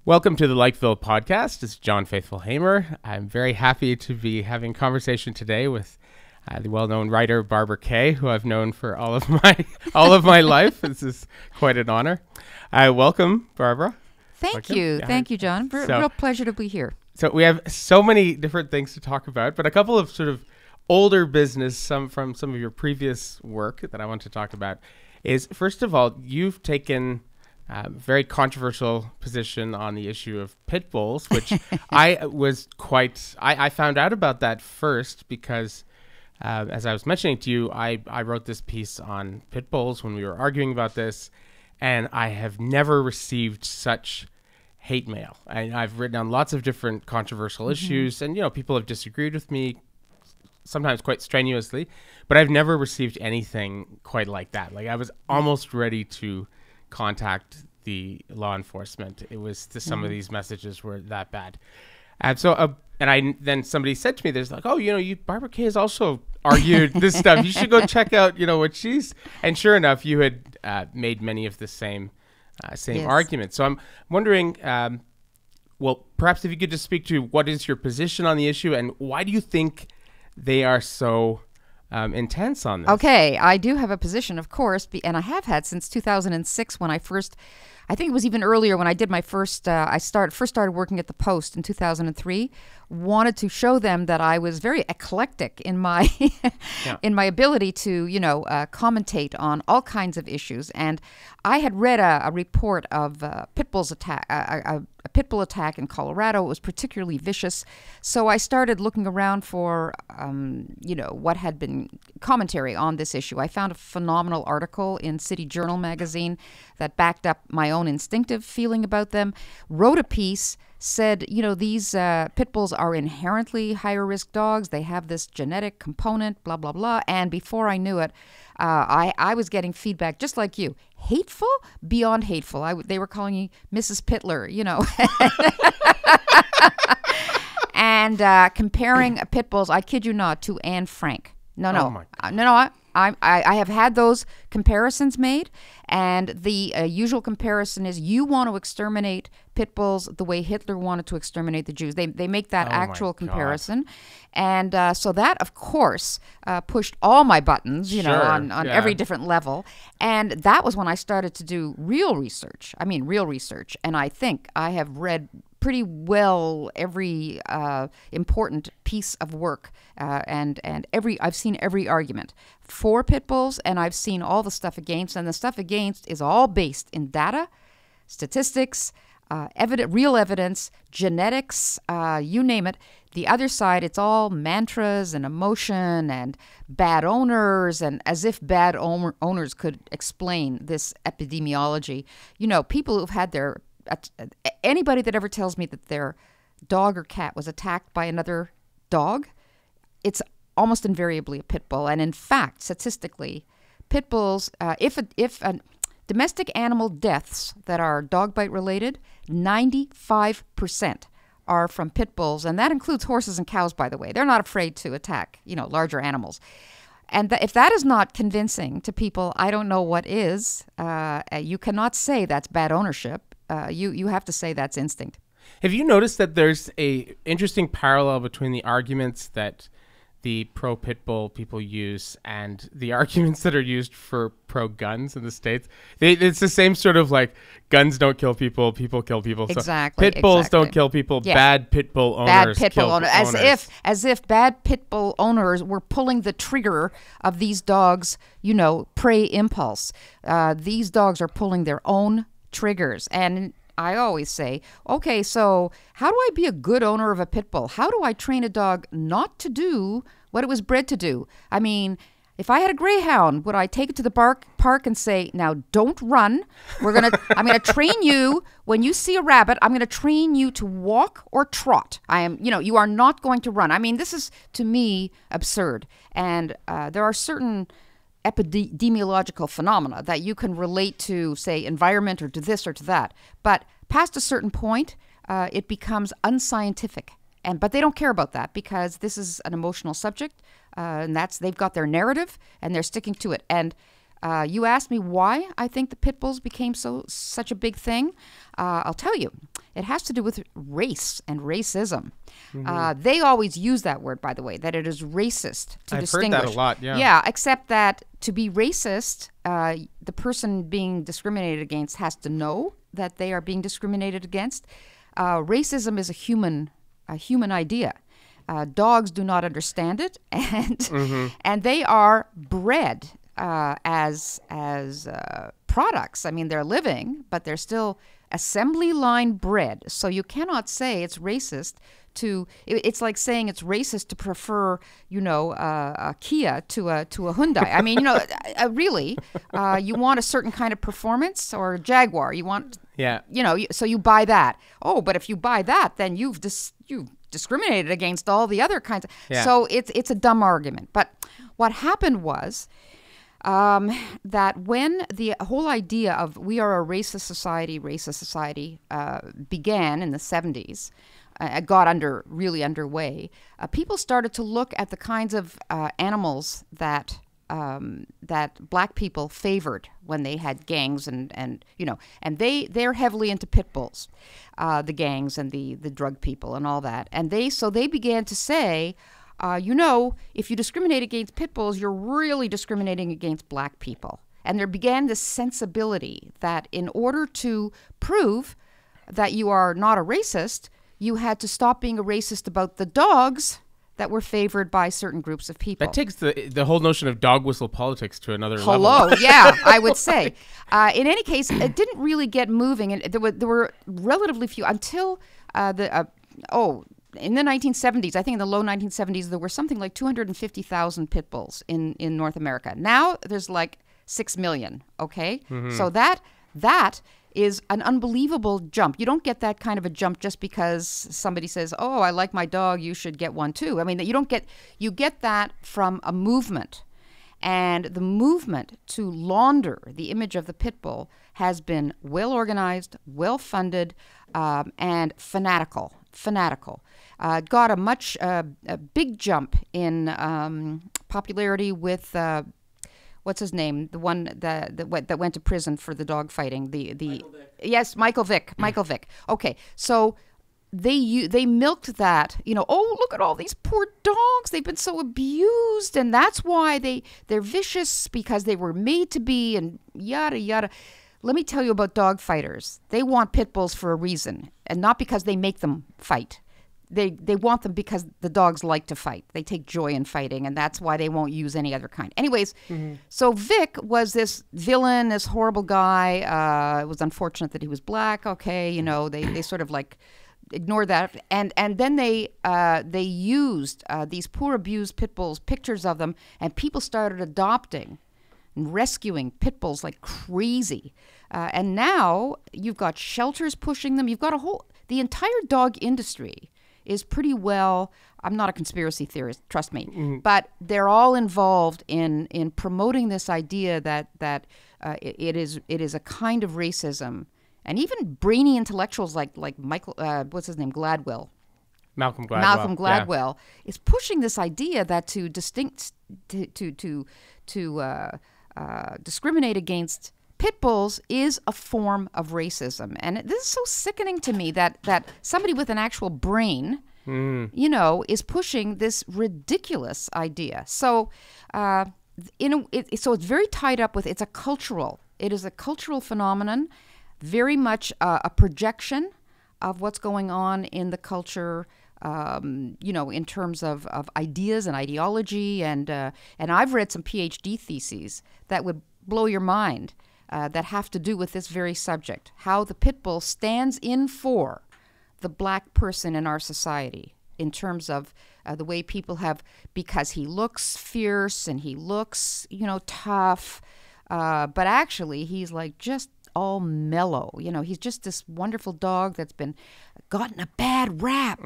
Welcome to the Likeville podcast. It's John Faithful Hamer. I'm very happy to be having a conversation today with the well-known writer Barbara Kay, who I've known for all of my life. This is quite an honor. Welcome, Barbara. Thank you, John. Real pleasure to be here. So we have so many different things to talk about, but a couple of sort of older business, from some of your previous work that I want to talk about is, first of all, you've taken very controversial position on the issue of pit bulls, which I found out about that first because, as I was mentioning to you, I wrote this piece on pit bulls when we were arguing about this, and I have never received such hate mail. I've written on lots of different controversial issues, and people have disagreed with me, sometimes quite strenuously, but I've never received anything quite like that. Like, I was almost ready to contact the law enforcement. It was some of these messages were that bad. And so, then somebody said to me, there's like, oh, Barbara Kay has also argued this stuff. You should go check out, what she's, and sure enough, you had made many of the same arguments. So I'm wondering, well, perhaps if you could just speak to what is your position on the issue and why do you think they are so intense on this? Okay, I do have a position, of course, and I have had since 2006 when I think it was even earlier when I did my first started working at the Post in 2003. Wanted to show them that I was very eclectic in my in my ability to commentate on all kinds of issues. And I had read a report of pit bulls attack, a pit bull attack in Colorado. It was particularly vicious, so I started looking around for what had been commentary on this issue. I found a phenomenal article in City Journal magazine that backed up my own instinctive feeling about them. Wrote a piece. Said, these pit bulls are inherently higher risk dogs. They have this genetic component, blah, blah, blah. And before I knew it, I was getting feedback just like you. Hateful? Beyond hateful. They were calling me Mrs. Pitler, And comparing pit bulls, I kid you not, to Anne Frank. No. Oh my God. No, I have had those comparisons made, and the usual comparison is you want to exterminate pit bulls the way Hitler wanted to exterminate the Jews. They make that actual comparison, and so that, of course, pushed all my buttons, on every different level, and that was when I started to do real research. I mean, real research, and I think I have read pretty well every important piece of work, and I've seen every argument for pit bulls, and I've seen all the stuff against, and the stuff against is all based in data, statistics, real evidence, genetics, you name it. The other side, it's all mantras and emotion and bad owners, and as if bad owners could explain this epidemiology. People who've had anybody that ever tells me that their dog or cat was attacked by another dog, it's almost invariably a pit bull. And in fact, statistically, pit bulls, if domestic animal deaths that are dog bite related, 95% are from pit bulls, and that includes horses and cows, by the way. They're not afraid to attack, larger animals. And if that is not convincing to people, I don't know what is. You cannot say that's bad ownership. You have to say that's instinct. Have you noticed that there's a interesting parallel between the arguments that the pro-pit bull people use and the arguments that are used for pro-guns in the States? It's the same sort of like, guns don't kill people, people kill people. Exactly. So pit bulls don't kill people, bad pit bull owners kill owners. As if bad pit bull owners were pulling the trigger of these dogs, prey impulse. These dogs are pulling their own triggers. And I always say, okay, so how do I be a good owner of a pit bull? How do I train a dog not to do what it was bred to do? I mean, if I had a greyhound, would I take it to the park and say, now don't run. I'm going to train you when you see a rabbit. I'm going to train you to walk or trot. You are not going to run. I mean, this is, to me, absurd. And there are certain epidemiological phenomena that you can relate to, say, environment or to this or to that. But past a certain point, it becomes unscientific. But they don't care about that because this is an emotional subject, and they've got their narrative and they're sticking to it. And you asked me why I think the pit bulls became such a big thing. I'll tell you. It has to do with race and racism. They always use that word, by the way, that it is racist to distinguish. I've heard that a lot, yeah. Yeah, except that to be racist, the person being discriminated against has to know that they are being discriminated against. Racism is a human idea. Dogs do not understand it, and they are bred as products. I mean, they're living, but they're still assembly line bred. So you cannot say it's racist to. It's like saying it's racist to prefer, a Kia to a Hyundai. I mean, really, you want a certain kind of performance or a Jaguar. You want, so you buy that. Oh, but if you buy that, then you've discriminated against all the other kinds of. Yeah. So it's a dumb argument. But what happened was that when the whole idea of we are a racist society began in the 70s, got really underway, people started to look at the kinds of animals that black people favored when they had gangs and they're heavily into pit bulls, the gangs and the drug people and all that. And they began to say, if you discriminate against pit bulls, you're really discriminating against black people. And there began this sensibility that in order to prove that you are not a racist, you had to stop being a racist about the dogs that were favored by certain groups of people. That takes the whole notion of dog whistle politics to another level. Hello, yeah, I would say. In any case, it didn't really get moving, and there were relatively few until in the 1970s. I think in the low 1970s, there were something like 250,000 pit bulls in North America. Now there's like 6 million. Okay, so that is an unbelievable jump. You don't get that kind of a jump just because somebody says, "Oh, I like my dog, you should get one too." I mean, you get that from a movement. And the movement to launder the image of the pit bull has been well organized, well funded, and fanatical. Got a big jump in popularity with what's his name? The one that went to prison for the dog fighting. Michael Vick. Michael Vick. Okay, so they milked that. Oh, look at all these poor dogs. They've been so abused, and that's why they're vicious because they were made to be, and yada yada. Let me tell you about dog fighters. They want pit bulls for a reason, and not because they make them fight. They want them because the dogs like to fight. They take joy in fighting, and that's why they won't use any other kind. Anyways, so Vic was this villain, this horrible guy. It was unfortunate that he was black. Okay, they sort of like ignored that, and then they used these poor abused pit bulls, pictures of them, and people started adopting and rescuing pit bulls like crazy. And now you've got shelters pushing them. You've got the entire dog industry is pretty well, I'm not a conspiracy theorist, trust me, but they're all involved in promoting this idea that it is a kind of racism. And even brainy intellectuals like Michael, what's his name, Malcolm Gladwell is pushing this idea that to discriminate against pit bulls is a form of racism. And this is so sickening to me that somebody with an actual brain, is pushing this ridiculous idea. So, so it's very tied up with, it is a cultural phenomenon, very much a projection of what's going on in the culture, in terms of ideas and ideology. And I've read some PhD theses that would blow your mind, that have to do with this very subject, how the pit bull stands in for the black person in our society in terms of the way people have, because he looks fierce and he looks, tough, but actually he's like just all mellow. He's just this wonderful dog that's gotten a bad rap.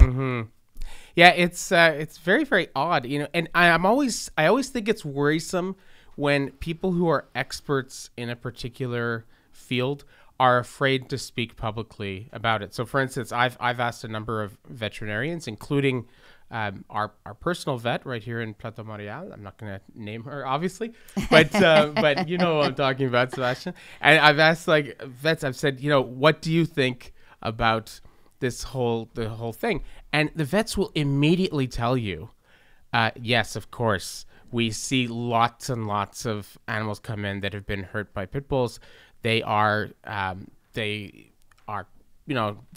Yeah, it's very, very odd, and I always think it's worrisome when people who are experts in a particular field are afraid to speak publicly about it. So, for instance, I've asked a number of veterinarians, including our personal vet right here in Plateau Montreal. I'm not going to name her, obviously, but you know what I'm talking about, Sebastian. And I've asked vets. I've said, what do you think about the whole thing. And the vets will immediately tell you, yes, of course, we see lots and lots of animals come in that have been hurt by pit bulls. They are, they're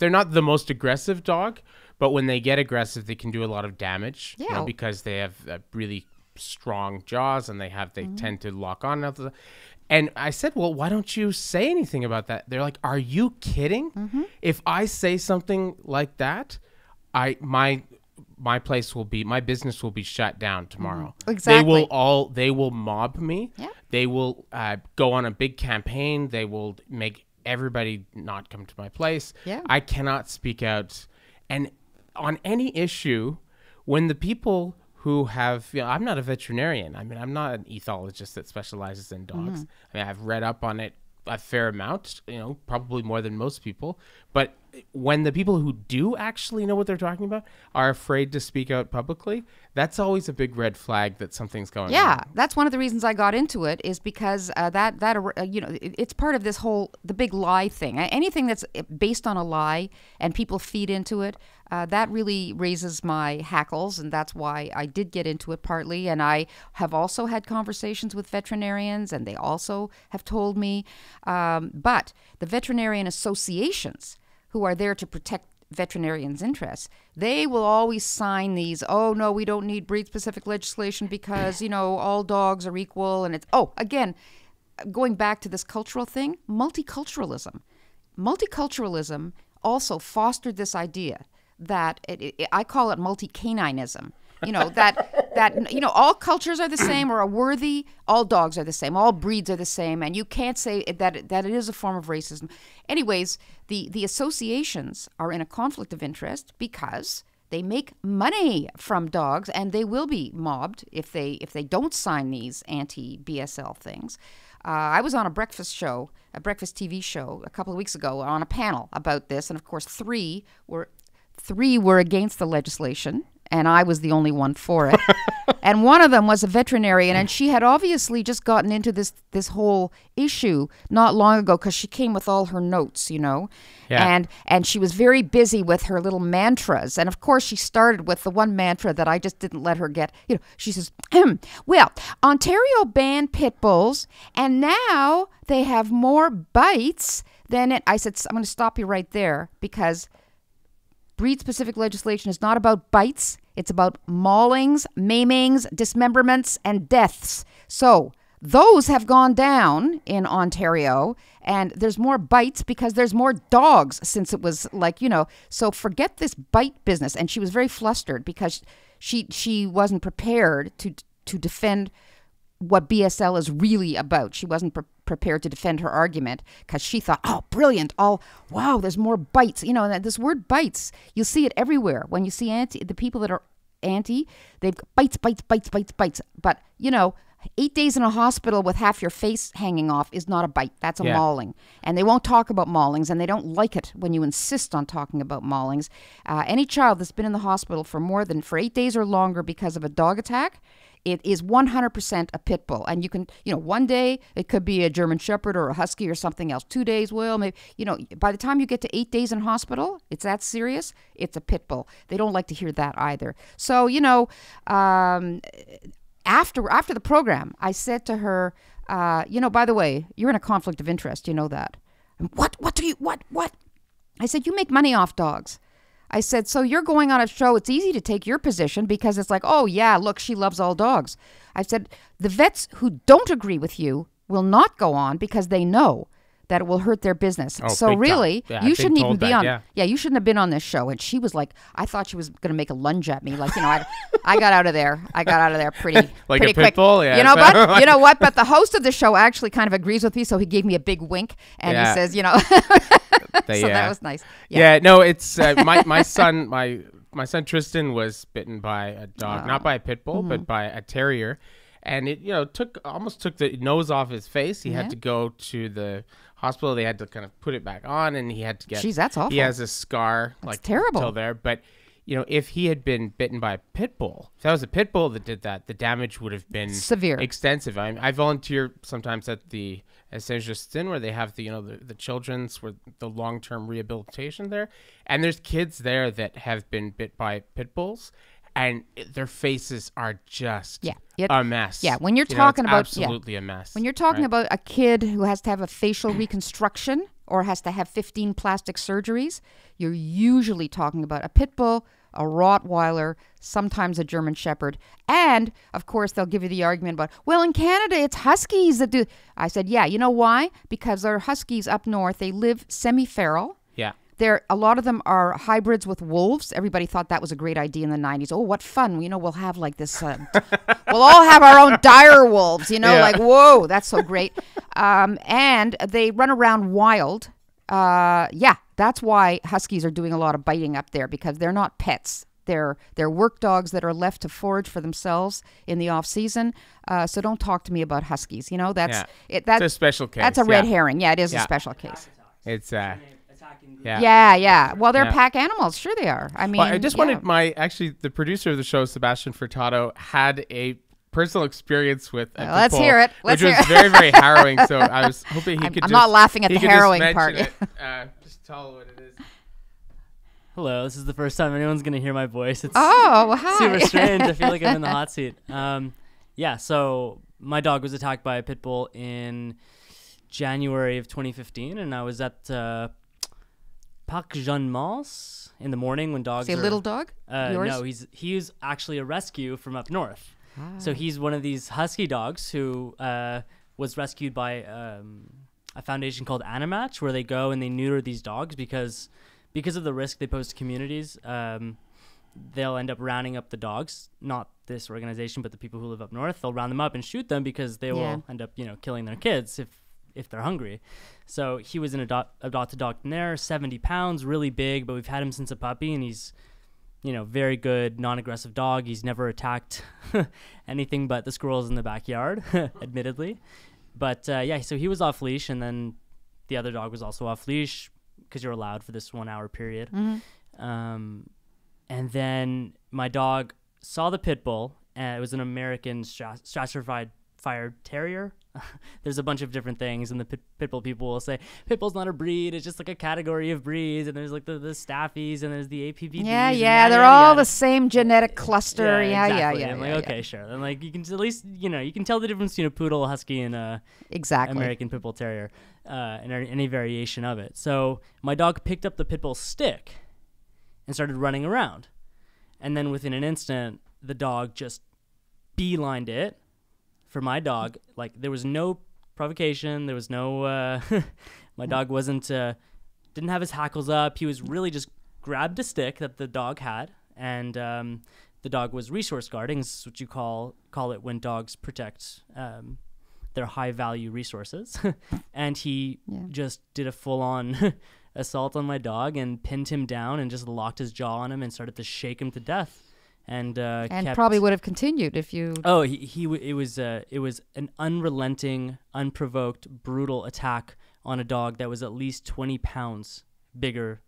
not the most aggressive dog, but when they get aggressive, they can do a lot of damage. Yeah. Because they have really strong jaws and they tend to lock on. And I said, well, why don't you say anything about that? They're like, are you kidding? If I say something like that, my business will be shut down tomorrow. Exactly. They will mob me. Yeah. They will go on a big campaign. They will make everybody not come to my place. Yeah. I cannot speak out. And on any issue, when the people who have, I'm not a veterinarian. I mean, I'm not an ethologist that specializes in dogs. I mean, I've read up on it a fair amount, probably more than most people. But when the people who do actually know what they're talking about are afraid to speak out publicly, that's always a big red flag that something's going on. Yeah, that's one of the reasons I got into it, is because it's part of this whole, the big lie thing. Anything that's based on a lie and people feed into it, that really raises my hackles, and that's why I did get into it partly. And I have also had conversations with veterinarians, and they also have told me. But the veterinarian associations, who are there to protect veterinarians' interests, they will always sign these, oh, no, we don't need breed-specific legislation because, all dogs are equal. And it's, again, going back to this cultural thing, multiculturalism. Multiculturalism also fostered this idea that, I call it multi-caninism. That all cultures are the same or are worthy, all dogs are the same, all breeds are the same, and you can't say that it is a form of racism. Anyways, the associations are in a conflict of interest because they make money from dogs, and they will be mobbed if they don't sign these anti-BSL things. I was on a breakfast TV show a couple of weeks ago on a panel about this, and of course three were against the legislation, and I was the only one for it. And one of them was a veterinarian, and she had obviously just gotten into this whole issue not long ago because she came with all her notes, Yeah. And she was very busy with her little mantras. And of course, she started with the one mantra that I just didn't let her get. She says, well, Ontario banned pit bulls, and now they have more bites than it. I said, I'm going to stop you right there, because breed-specific legislation is not about bites. It's about maulings, maimings, dismemberments, and deaths. So those have gone down in Ontario, and there's more bites because there's more dogs since it was so forget this bite business. And she was very flustered because she wasn't prepared to defend what BSL is really about. She wasn't prepared to defend her argument because she thought, oh, brilliant. Oh, wow, there's more bites. And this word bites, you'll see it everywhere. When you see the people that are anti, they've bites. But, 8 days in a hospital with half your face hanging off is not a bite. That's a mauling. And they won't talk about maulings, and they don't like it when you insist on talking about maulings. Any child that's been in the hospital for 8 days or longer because of a dog attack, it is 100% a pit bull. And you can, one day it could be a German Shepherd or a Husky or something else. 2 days, well, maybe, by the time you get to 8 days in hospital, it's that serious, it's a pit bull. They don't like to hear that either. So, after the program, I said to her, by the way, you're in a conflict of interest. You know that. And what? I said, you make money off dogs. I said, so you're going on a show, it's easy to take your position because it's like, oh, yeah, look, she loves all dogs. I said, the vets who don't agree with you will not go on because they know that it will hurt their business. Oh, so really, you shouldn't even be on. Yeah, you shouldn't have been on this show. And she was like, I thought she was going to make a lunge at me. I got out of there. Pretty like pretty a pit quick. bull, yeah. But you know what? But the host of the show actually kind of agrees with me, so he gave me a big wink and he says, so that was nice. Yeah, no, it's my son Tristan was bitten by a dog, not by a pit bull, but by a terrier, and it almost took the nose off his face. He had to go to the hospital. They had to kind of put it back on, and he had to get. Jeez, that's awful. He has a scar, that's terrible. Till there, but if he had been bitten by a pit bull, if that was a pit bull that did that, the damage would have been severe, extensive. I volunteer sometimes at Saint Justin, where they have the children's, where the long-term rehabilitation there, and there's kids there that have been bit by pit bulls, and their faces are just a mess. Yeah, when you're talking about absolutely a mess. When you're talking about a kid who has to have a facial reconstruction or has to have 15 plastic surgeries, you're usually talking about a pit bull, a Rottweiler, sometimes a German Shepherd. And, of course, they'll give you the argument about, well, in Canada, it's Huskies that do. I said, yeah, you know why? Because they're Huskies up north. They live semi-feral. Yeah. A lot of them are hybrids with wolves. Everybody thought that was a great idea in the 90s. Oh, what fun. We'll have like this. We'll all have our own dire wolves, like, whoa, that's so great. And they run around wild. That's why Huskies are doing a lot of biting up there, because they're not pets. They're work dogs that are left to forage for themselves in the off season. So don't talk to me about Huskies. That's it's a special case. That's a red herring. Yeah, it is a special case. It's Yeah. Well, they're pack animals. Sure they are. I mean, I just wanted the producer of the show, Sebastian Furtado, had a personal experience with a let's pit bull, hear it. Which was very, very harrowing. So I was hoping I'm not laughing at the harrowing part. Just tell what it is. Hello, this is the first time anyone's going to hear my voice. It's hi. super strange. I feel like I'm in the hot seat. So my dog was attacked by a pit bull in January of 2015, and I was at Parc Jean Mance in the morning when dogs Is he a little dog? Yours? No, he's actually a rescue from up north. So he's one of these husky dogs who was rescued by a foundation called Animatch, where they go and they neuter these dogs because of the risk they pose to communities. They'll end up rounding up the dogs, not this organization, but the people who live up north. They'll round them up and shoot them because they will end up, killing their kids if they're hungry. So he was an adopted dog from there, 70 pounds, really big, but we've had him since a puppy, and he's, very good, non-aggressive dog. He's never attacked anything but the squirrels in the backyard, admittedly. But so he was off leash, and then the other dog was also off leash because you're allowed for this 1 hour period. Mm-hmm. And then my dog saw the pit bull, and it was an American Stratified Fire Terrier. There's a bunch of different things, and the pit bull people will say pit bull's not a breed, it's just like a category of breeds, and there's like the staffies, and there's the APVDs. They're all the same genetic cluster. Exactly. I'm like, okay, sure. And like you can at least you can tell the difference between a poodle, husky, and exactly American pit bull terrier, and any variation of it. So my dog picked up the pit bull stick and started running around, and then within an instant, the dog just beelined it. For my dog, like, there was no provocation. There was no, my dog didn't have his hackles up. He was really just grabbed a stick that the dog had, and the dog was resource guarding. This is what you call it when dogs protect their high value resources. And he just did a full on assault on my dog and pinned him down and just locked his jaw on him and started to shake him to death. And probably would have continued if you. Oh, it was an unrelenting, unprovoked, brutal attack on a dog that was at least 20 pounds bigger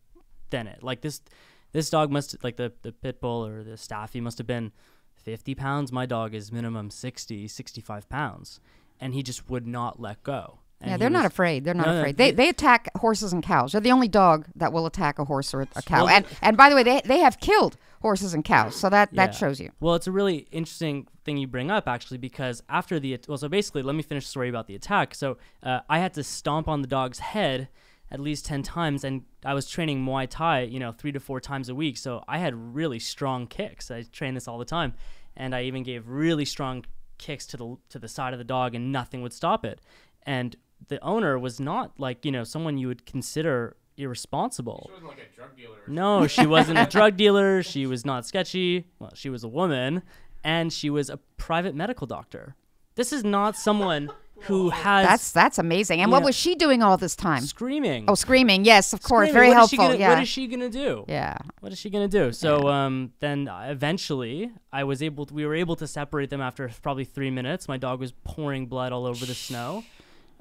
than it. Like this dog must, like the pit bull or the staffy must have been 50 pounds. My dog is minimum 60, 65 pounds, and he just would not let go. And they're not afraid. They're not afraid. They attack horses and cows. They're the only dog that will attack a horse or a cow. And by the way, they have killed horses and cows. So that shows you. Well, it's a really interesting thing you bring up, actually, because after so basically, let me finish the story about the attack. So I had to stomp on the dog's head at least 10 times, and I was training Muay Thai, 3 to 4 times a week. So I had really strong kicks. I train this all the time, and I even gave really strong kicks to the side of the dog, and nothing would stop it. And the owner was not like, someone you would consider irresponsible. She wasn't like a drug dealer. No, she wasn't a drug dealer. She was not sketchy. Well, she was a woman, and she was a private medical doctor. This is not someone who has... That's amazing. And what was she doing all this time? Screaming. Oh, screaming. Yes, of course. Very helpful. What is she going to do? Yeah. What is she going to do? So then eventually we were able to separate them after probably 3 minutes. My dog was pouring blood all over the snow.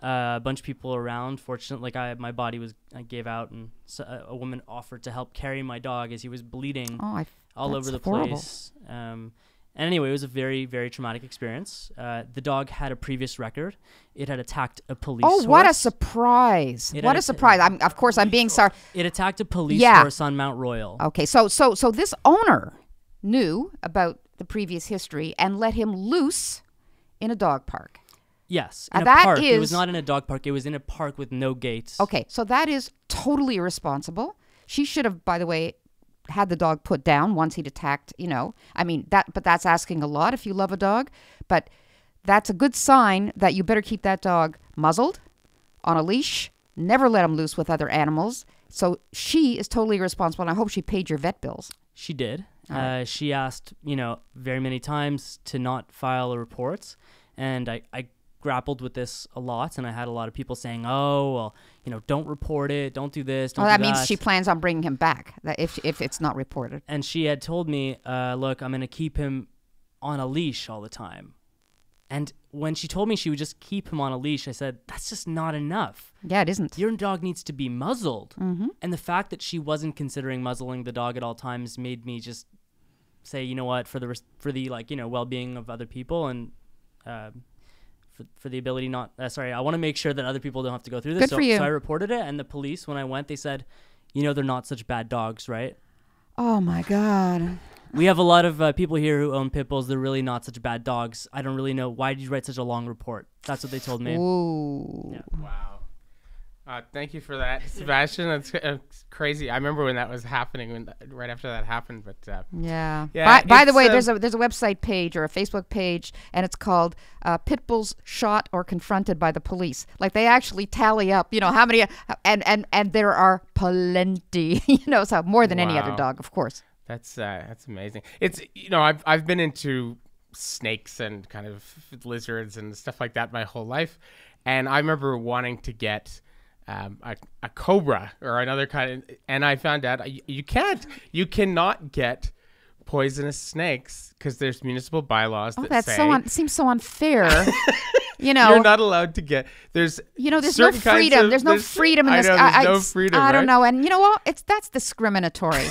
A bunch of people around. Fortunately, my body I gave out, and a woman offered to help carry my dog as he was bleeding all That's over the horrible. place. And anyway, it was a very, very traumatic experience. The dog had a previous record. It had attacked a police horse. Oh, what a surprise. What a surprise. Of course, I'm being sorry. It attacked a police horse on Mount Royal. Okay, so this owner knew about the previous history and let him loose in a dog park. Yes, in a that park. It is- was not in a dog park. It was in a park with no gates. Okay, so that is totally irresponsible. She should have, by the way, had the dog put down once he'd attacked, I mean, but that's asking a lot if you love a dog. But that's a good sign that you better keep that dog muzzled, on a leash, never let him loose with other animals. So she is totally irresponsible, and I hope she paid your vet bills. She did. Right. She asked, very many times to not file reports. And I grappled with this a lot, and I had a lot of people saying, "Oh, well, don't report it, don't do this, don't do that." That means she plans on bringing him back if it's not reported. And she had told me, "Look, I'm going to keep him on a leash all the time." And when she told me she would just keep him on a leash, I said, "That's just not enough. Yeah, it isn't. Your dog needs to be muzzled." Mm-hmm. And the fact that she wasn't considering muzzling the dog at all times made me just say, you know what, for the well-being of other people and for the ability I want to make sure that other people don't have to go through this. Good for you. So I reported it, and the police, when I went, they said, they're not such bad dogs, right? Oh my God. We have a lot of people here who own pit bulls. They're really not such bad dogs. I don't really know. Why did you write such a long report? That's what they told me. Ooh. Yeah. Wow. Thank you for that, Sebastian. That's crazy. I remember when that was happening, right after that happened. But Yeah. Yeah, By the way, it's, there's a website page or a Facebook page, and it's called "Pit Bulls Shot or Confronted by the Police." Like they actually tally up, how many, and there are plenty, so more than any other Wow. dog, of course. That's amazing. It's I've been into snakes and kind of lizards and stuff like that my whole life, and I remember wanting to get a cobra or another kind of, and I found out you cannot get poisonous snakes because there's municipal bylaws that say seems so unfair. you're not allowed to get. There's there's no freedom. There's no freedom in this. There's no freedom. I don't right? know. And you know what? That's discriminatory.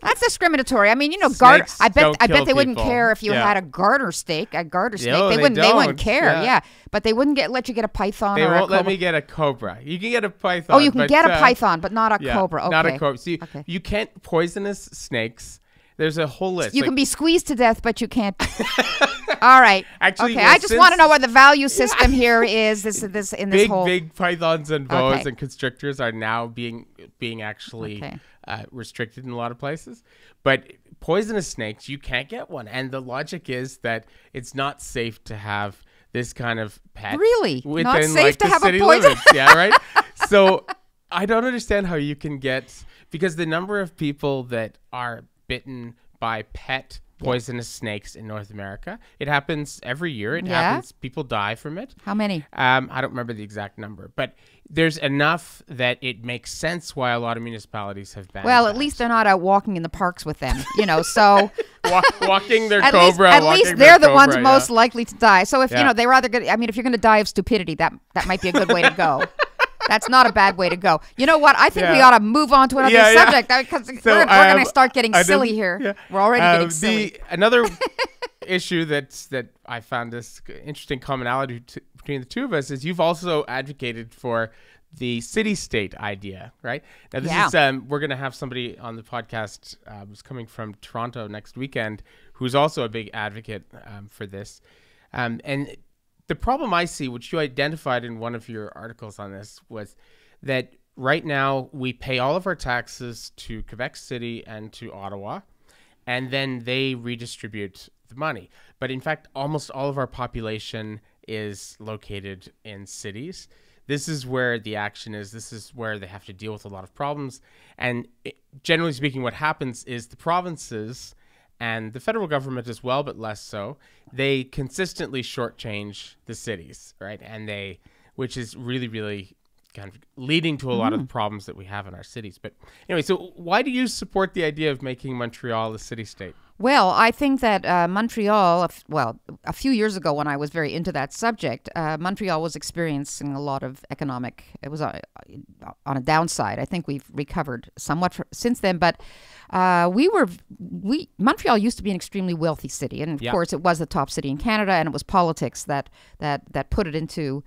That's discriminatory. I mean, Snakes I don't bet kill they wouldn't people. care if you Yeah. had a garter snake. They they wouldn't don't. care. Yeah. Yeah. But they wouldn't let you get a python. They or won't a let cobra. me get a cobra. You can get a python. Oh, you can but, get a python, but not a yeah, cobra. Okay. Not a cobra. See, Okay. you can't poisonous snakes. There's a whole list. You can be squeezed to death, but you can't. All right. Actually, okay. well, I just want to since- know what the value system here is. This whole. big pythons and boas Okay. and constrictors are now being actually Okay. restricted in a lot of places. But poisonous snakes, you can't get one. And the logic is that it's not safe to have this kind of pet. Really? Within, Not safe like, to the have a city poison- limits. Yeah, right? So I don't understand how you can get, because the number of people that are bitten by pet poisonous snakes in North America, it happens every year. It Yeah? happens. People die from it. How many? I don't remember the exact number, but there's enough that it makes sense why a lot of municipalities have banned Well, at that. least they're not out walking in the parks with them, So walking their at cobra. least walking they're their the ones cobra, most yeah. likely to die. So if Yeah. they rather good. I mean, if you're going to die of stupidity, that might be a good way to go. That's not a bad way to go. You know what? I think we Yeah. ought to move on to another Yeah, yeah. subject because So, we're going to start getting silly another- here. yeah. We're already getting silly. Another issue that I found this interesting commonality between the two of us is you've also advocated for the city-state idea, right? Now this is we're going to have somebody on the podcast who's coming from Toronto next weekend who's also a big advocate for this, and the problem I see, which you identified in one of your articles on this, was that right now we pay all of our taxes to Quebec City and to Ottawa, and then they redistribute the money. But in fact, almost all of our population is located in cities. This is where the action is. This is where they have to deal with a lot of problems. And generally speaking, what happens is the provinces and the federal government as well, but less so, they consistently shortchange the cities, right? And which is really, really kind of leading to a lot of the problems that we have in our cities. But anyway, so why do you support the idea of making Montreal a city-state? Well, I think that Montreal, a few years ago when I was very into that subject, Montreal was experiencing a lot of economic, it was on a downside. I think we've recovered somewhat since then, but Montreal used to be an extremely wealthy city. And of course it was the top city in Canada, and it was politics that put it into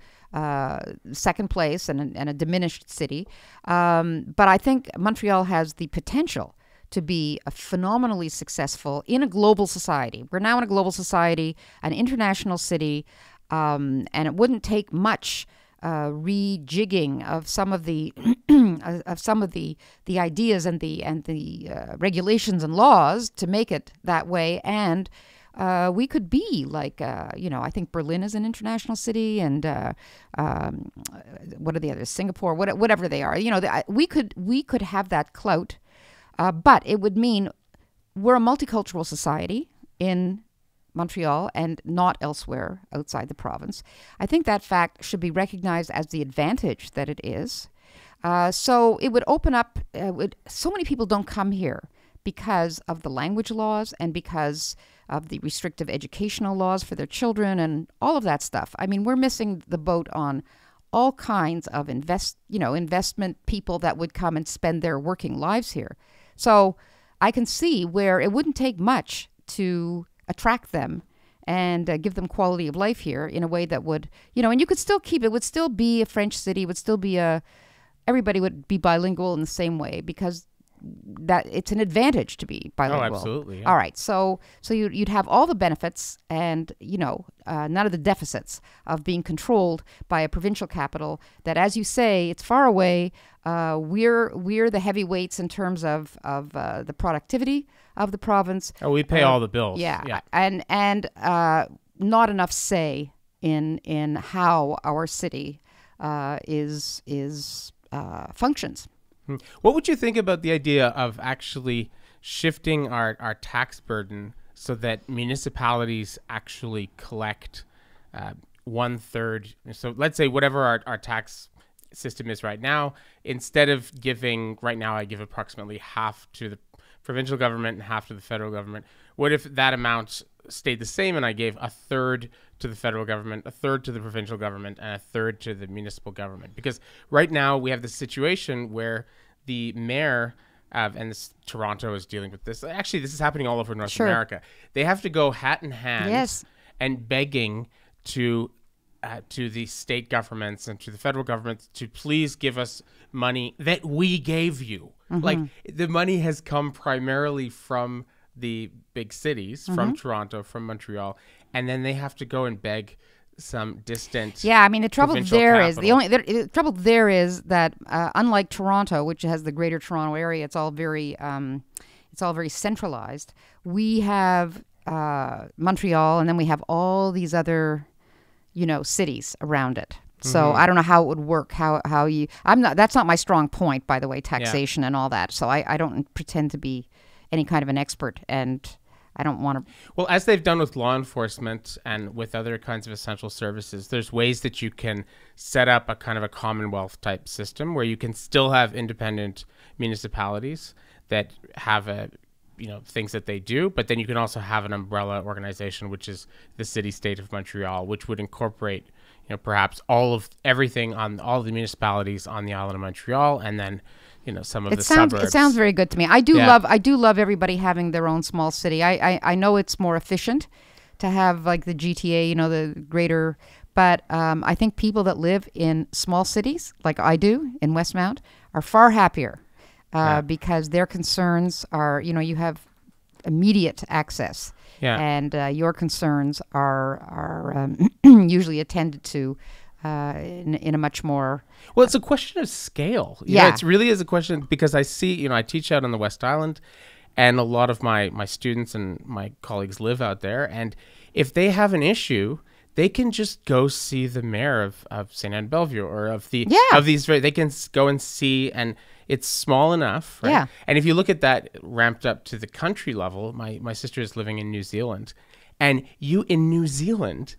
second place and a diminished city. But I think Montreal has the potential to be a phenomenally successful in a global society. We're now in a global society, an international city, and it wouldn't take much rejigging of some of the the ideas and the regulations and laws to make it that way. And we could be like, I think Berlin is an international city, and what are the others? Singapore, whatever they are. We could have that clout. But it would mean we're a multicultural society in Montreal and not elsewhere outside the province. I think that fact should be recognized as the advantage that it is. So it would open up, so many people don't come here because of the language laws and because of the restrictive educational laws for their children and all of that stuff. I mean, we're missing the boat on all kinds of investment people that would come and spend their working lives here. So I can see where it wouldn't take much to attract them and give them quality of life here in a way that would, and you could still keep it, would still be a French city, would still be everybody would be bilingual in the same way, because that it's an advantage to be bilingual. Oh, absolutely. Yeah. All right. So you'd have all the benefits and, none of the deficits of being controlled by a provincial capital that, as you say, it's far away. We're the heavyweights in terms of the productivity of the province. Oh, we pay all the bills. Yeah. And not enough say in how our city functions. What would you think about the idea of actually shifting our tax burden so that municipalities actually collect 1/3? So let's say whatever our tax system is right now, instead of giving, right now I give approximately half to the provincial government and half to the federal government. What if that amount stayed the same and I gave 1/3 to the federal government, 1/3 to the provincial government, and 1/3 to the municipal government? Because right now we have this situation where the mayor and Toronto is dealing with this. Actually, this is happening all over North America. They have to go hat in hand and begging to the state governments and to the federal government to please give us money that we gave you. Mm-hmm. Like, the money has come primarily from the big cities, from Toronto, from Montreal, and then they have to go and beg some distant. Yeah, I mean, the trouble there is the trouble there is that unlike Toronto, which has the Greater Toronto Area, it's all very centralized. We have Montreal, and then we have all these other, cities around it. So I don't know how it would work. That's not my strong point, by the way, taxation and all that. So I don't pretend to be any kind of an expert, and I don't want to. Well, as they've done with law enforcement and with other kinds of essential services, there's ways that you can set up a kind of a Commonwealth type system where you can still have independent municipalities that have things that they do, but then you can also have an umbrella organization, which is the city-state of Montreal, which would incorporate, perhaps everything on all of the municipalities on the island of Montreal, and then some of the suburbs. It sounds very good to me. I do love everybody having their own small city. I know it's more efficient to have like the GTA, the greater, but I think people that live in small cities, like I do in Westmount, are far happier because their concerns are, you have immediate access, and your concerns are usually attended to in a much more. Well, it's a question of scale. It really is a question, because I see, I teach out on the West Island, and a lot of my students and my colleagues live out there. And if they have an issue, they can just go see the mayor of St. Anne Bellevue or of these. They can go and see, and it's small enough, right? Yeah. And if you look at that ramped up to the country level, my sister is living in New Zealand, and in New Zealand,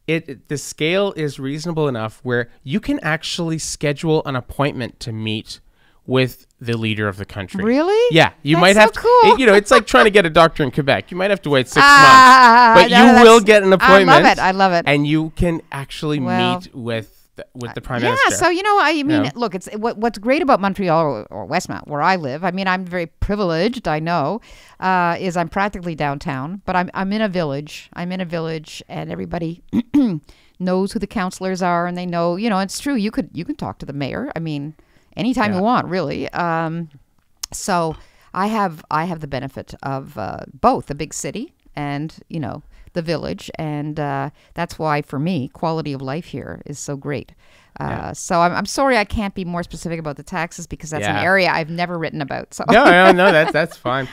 the scale is reasonable enough where you can actually schedule an appointment to meet with the leader of the country. Really? Yeah, you That's might so have to. cool. It's like trying to get a doctor in Quebec. You might have to wait 6 months, but you will get an appointment. I love it. And you can actually meet with the prime minister. Yeah, so I mean, look, it's what's great about Montreal or Westmount, where I live. I mean, I'm very privileged. I know, is I'm practically downtown, but I'm in a village. I'm in a village, and everybody knows who the councillors are, and they know. It's true. You can talk to the mayor. I mean, anytime you want, really. So I have the benefit of both the big city and the village, and that's why for me quality of life here is so great. So I'm sorry I can't be more specific about the taxes, because that's an area I've never written about. So no, that's fine.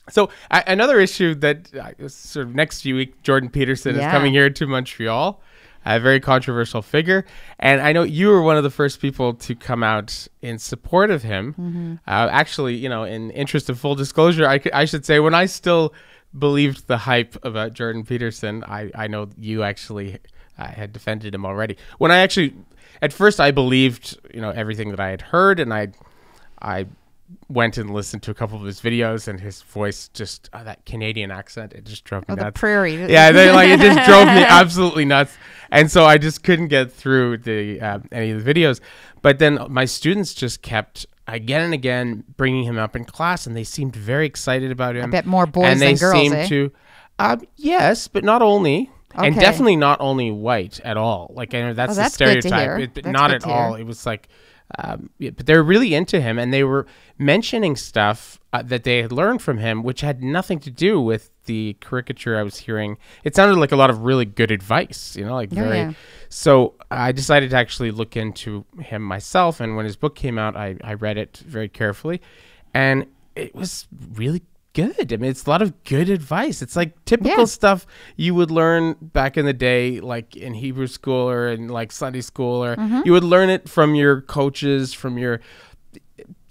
So another issue that sort of next week, Jordan Peterson is coming here to Montreal, a very controversial figure, and I know you were one of the first people to come out in support of him. Mm-hmm. Actually, in interest of full disclosure, I should say, when I still believed the hype about Jordan Peterson, I know you actually had defended him already. When at first I believed everything that I had heard, and I went and listened to a couple of his videos, and his voice just that Canadian accent, it just drove me nuts. The prairie. Yeah, it just drove me absolutely nuts, and so I just couldn't get through any of the videos. But then my students just kept again and again bringing him up in class, and they seemed very excited about him. I bet more boys than girls, and they seemed to, yes, but not only. Okay. And definitely not only white at all. Like, I know that's the stereotype, but not at all. It was like, but they're really into him, and they were mentioning stuff that they had learned from him, which had nothing to do with the caricature I was hearing. It sounded like a lot of really good advice, So I decided to actually look into him myself, and when his book came out, I read it very carefully, and it was really good. I mean, it's a lot of good advice. It's like typical stuff you would learn back in the day, like in Hebrew school or in like Sunday school, or you would learn it from your coaches, from your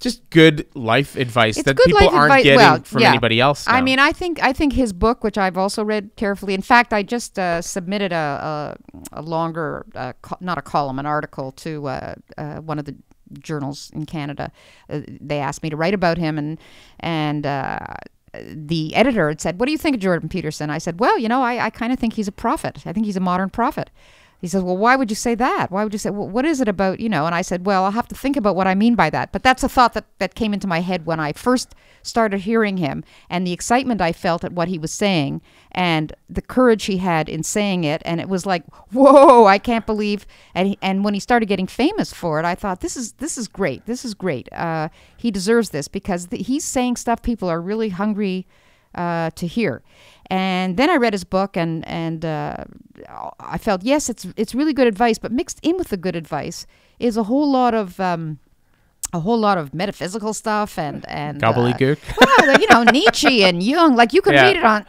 just good life advice that people aren't getting from anybody else now. I mean, I think his book, which I've also read carefully. In fact, I just submitted a longer, not a column, an article to one of the journals in Canada. They asked me to write about him, and the editor had said, "What do you think of Jordan Peterson?" I said, "Well, I kind of think he's a prophet. I think he's a modern prophet." He says, "Well, why would you say that? Why would you say, well, what is it about, And I said, "Well, I'll have to think about what I mean by that." But that's a thought that came into my head when I first started hearing him, and the excitement I felt at what he was saying, and the courage he had in saying it. And it was like, whoa, I can't believe. And when he started getting famous for it, I thought, this is great. This is great. He deserves this, because he's saying stuff people are really hungry to hear. And then I read his book, and I felt, yes, it's really good advice, but mixed in with the good advice is a whole lot of metaphysical stuff and gobbledygook. Well, Nietzsche and Jung. Like, you can read it on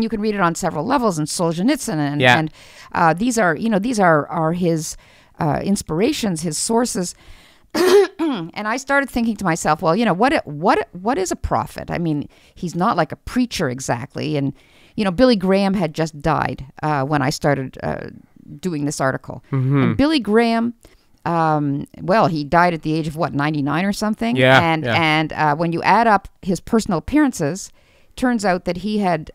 you can read it on several levels, and Solzhenitsyn and these are his inspirations, his sources. And I started thinking to myself, well, what is a prophet? I mean, he's not like a preacher exactly. And Billy Graham had just died when I started doing this article. Mm-hmm. And Billy Graham, he died at the age of 99 or something. Yeah. And when you add up his personal appearances, turns out that he had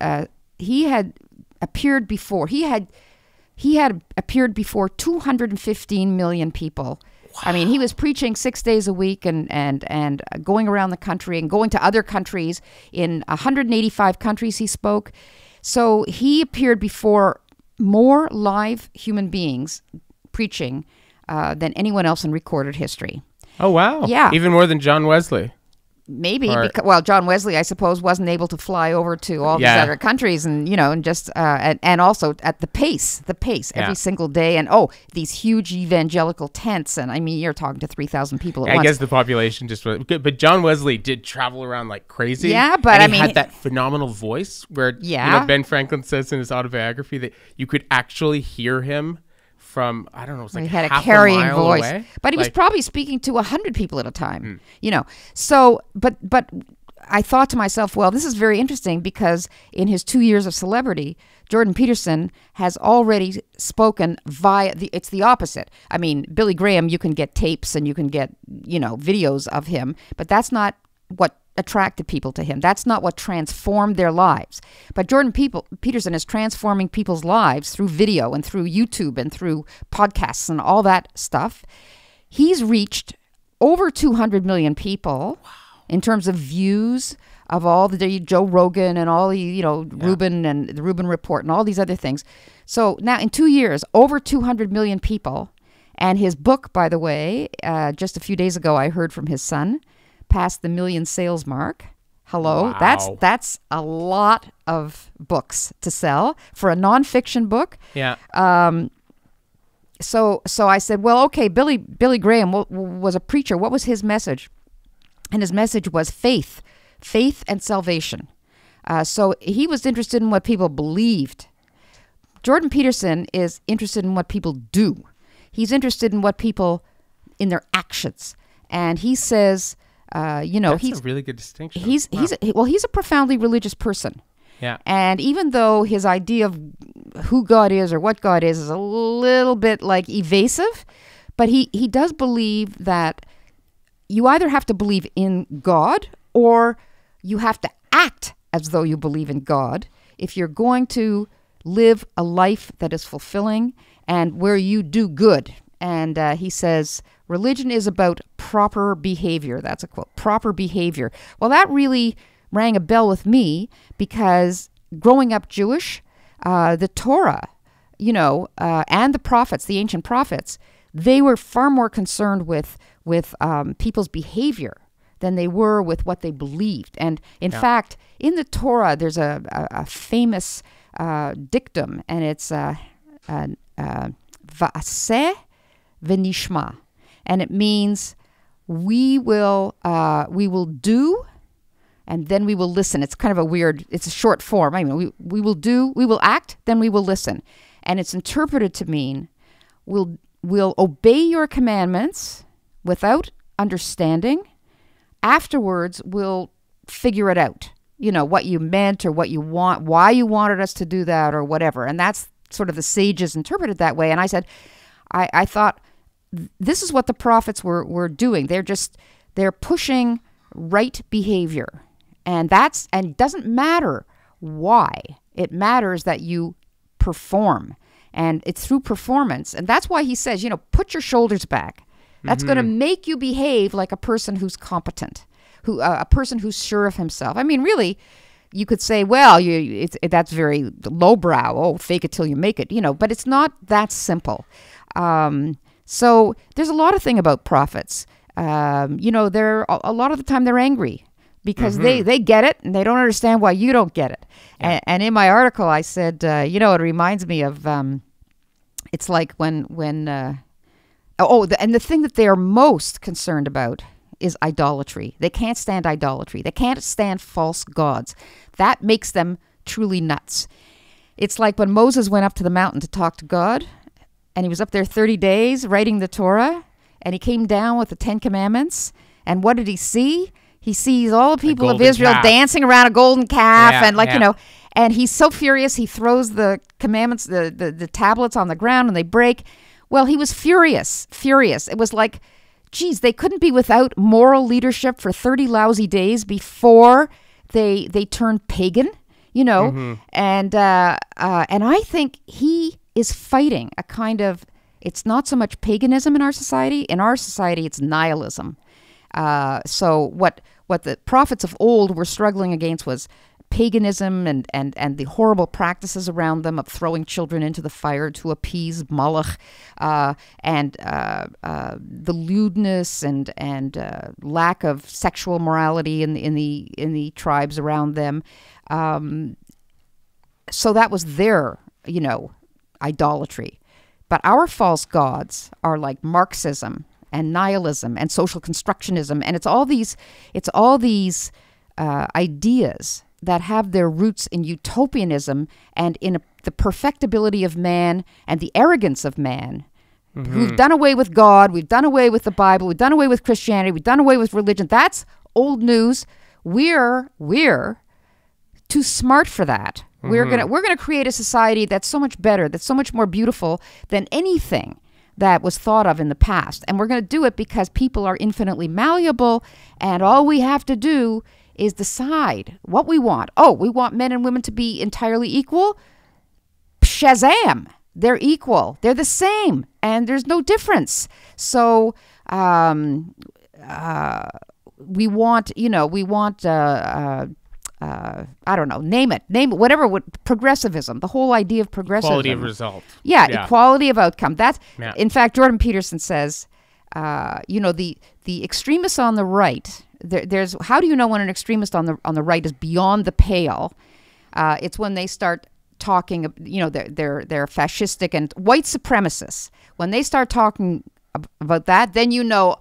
appeared before. He had appeared before 215 million people. I mean, he was preaching 6 days a week and going around the country and going to other countries. In 185 countries he spoke. So he appeared before more live human beings preaching than anyone else in recorded history. Oh, wow. Yeah. Even more than John Wesley. Maybe, because John Wesley, I suppose, wasn't able to fly over to all these other countries, and and also at the pace every single day, and these huge evangelical tents, and I mean, you're talking to 3,000 people at once. I guess the population just was good, but John Wesley did travel around like crazy. Yeah, but he had that phenomenal voice where Ben Franklin says in his autobiography that you could actually hear him from, I don't know, it's like he had a carrying voice, away. But he was probably speaking to 100 people at a time, So, but I thought to myself, well, this is very interesting because in his 2 years of celebrity, Jordan Peterson has already spoken it's the opposite. I mean, Billy Graham, you can get tapes and you can get, videos of him, but that's not what attracted people to him. That's not what transformed their lives. But Jordan Peterson is transforming people's lives through video and through YouTube and through podcasts and all that stuff. He's reached over 200 million people in terms of views of all the Joe Rogan and all the, Rubin and the Rubin Report and all these other things. So now in 2 years, over 200 million people. And his book, by the way, just a few days ago, I heard from his son, passed the 1 million sales mark. Hello. Wow. That's a lot of books to sell for a nonfiction book. Yeah. So I said, well, okay, Billy Graham was a preacher. What was his message? And his message was faith and salvation. So he was interested in what people believed. Jordan Peterson is interested in what people do. He's interested in what people, in their actions. And he says, That's a really good distinction. He's a profoundly religious person. Yeah. And even though his idea of who God is or what God is a little bit like evasive, but he does believe that you either have to believe in God or you have to act as though you believe in God if you're going to live a life that is fulfilling and where you do good. And he says, religion is about proper behavior. That's a quote, proper behavior. Well, that really rang a bell with me because growing up Jewish, the Torah, and the prophets, the ancient prophets, they were far more concerned with people's behavior than they were with what they believed. And in fact, in the Torah, there's a famous dictum, and it's va'aseh v'nishma, and it means we will do, and then we will listen. It's kind of it's a short form. I mean, we will act, then we will listen, and it's interpreted to mean we'll obey your commandments without understanding. Afterwards, we'll figure it out. What you meant or what you want, why you wanted us to do that or whatever. And that's sort of the sages interpreted that way. And I said, I thought this is what the prophets were doing. They're pushing right behavior. And it doesn't matter why. It matters that you perform. And it's through performance. And that's why he says, put your shoulders back. That's going to make you behave like a person who's competent, a person who's sure of himself. I mean, really, you could say, well, that's very lowbrow. Oh, fake it till you make it, but it's not that simple. So there's a lot of thing about prophets. They're a lot of the time they're angry because they get it and they don't understand why you don't get it. Yeah. And in my article, I said, it reminds me of, it's like when and the thing that they are most concerned about is idolatry. They can't stand idolatry. They can't stand false gods. That makes them truly nuts. It's like when Moses went up to the mountain to talk to God, and he was up there 30 days writing the Torah, and he came down with the 10 Commandments, and what did he see? He sees all the people of Israel dancing around a golden calf, and he's so furious, he throws the commandments, the tablets on the ground, and they break. Well, he was furious. It was like, geez, they couldn't be without moral leadership for 30 lousy days before they turned pagan, And I think he is fighting a kind of, it's not so much paganism in our society. In our society, it's nihilism. So what the prophets of old were struggling against was paganism and the horrible practices around them of throwing children into the fire to appease Moloch, and the lewdness and lack of sexual morality in the tribes around them. So that was their idolatry. But our false gods are like Marxism and nihilism and social constructionism, and it's all these ideas that have their roots in utopianism and in the perfectibility of man and the arrogance of man. We've done away with God, we've done away with the Bible, we've done away with Christianity, we've done away with religion. That's old news. we're too smart for that. We're gonna create a society that's so much better, that's so much more beautiful than anything that was thought of in the past. And we're going to do it because people are infinitely malleable, and all we have to do is decide what we want. Oh, we want men and women to be entirely equal? Shazam! They're equal. They're the same, and there's no difference. So we want, I don't know, name it, whatever, progressivism, the whole idea of progressivism. Quality of result. Yeah, equality of outcome. That's, in fact, Jordan Peterson says, the extremists on the right, there's, how do you know when an extremist on the right is beyond the pale? It's when they start talking, they're fascistic and white supremacists. When they start talking about that, then you know,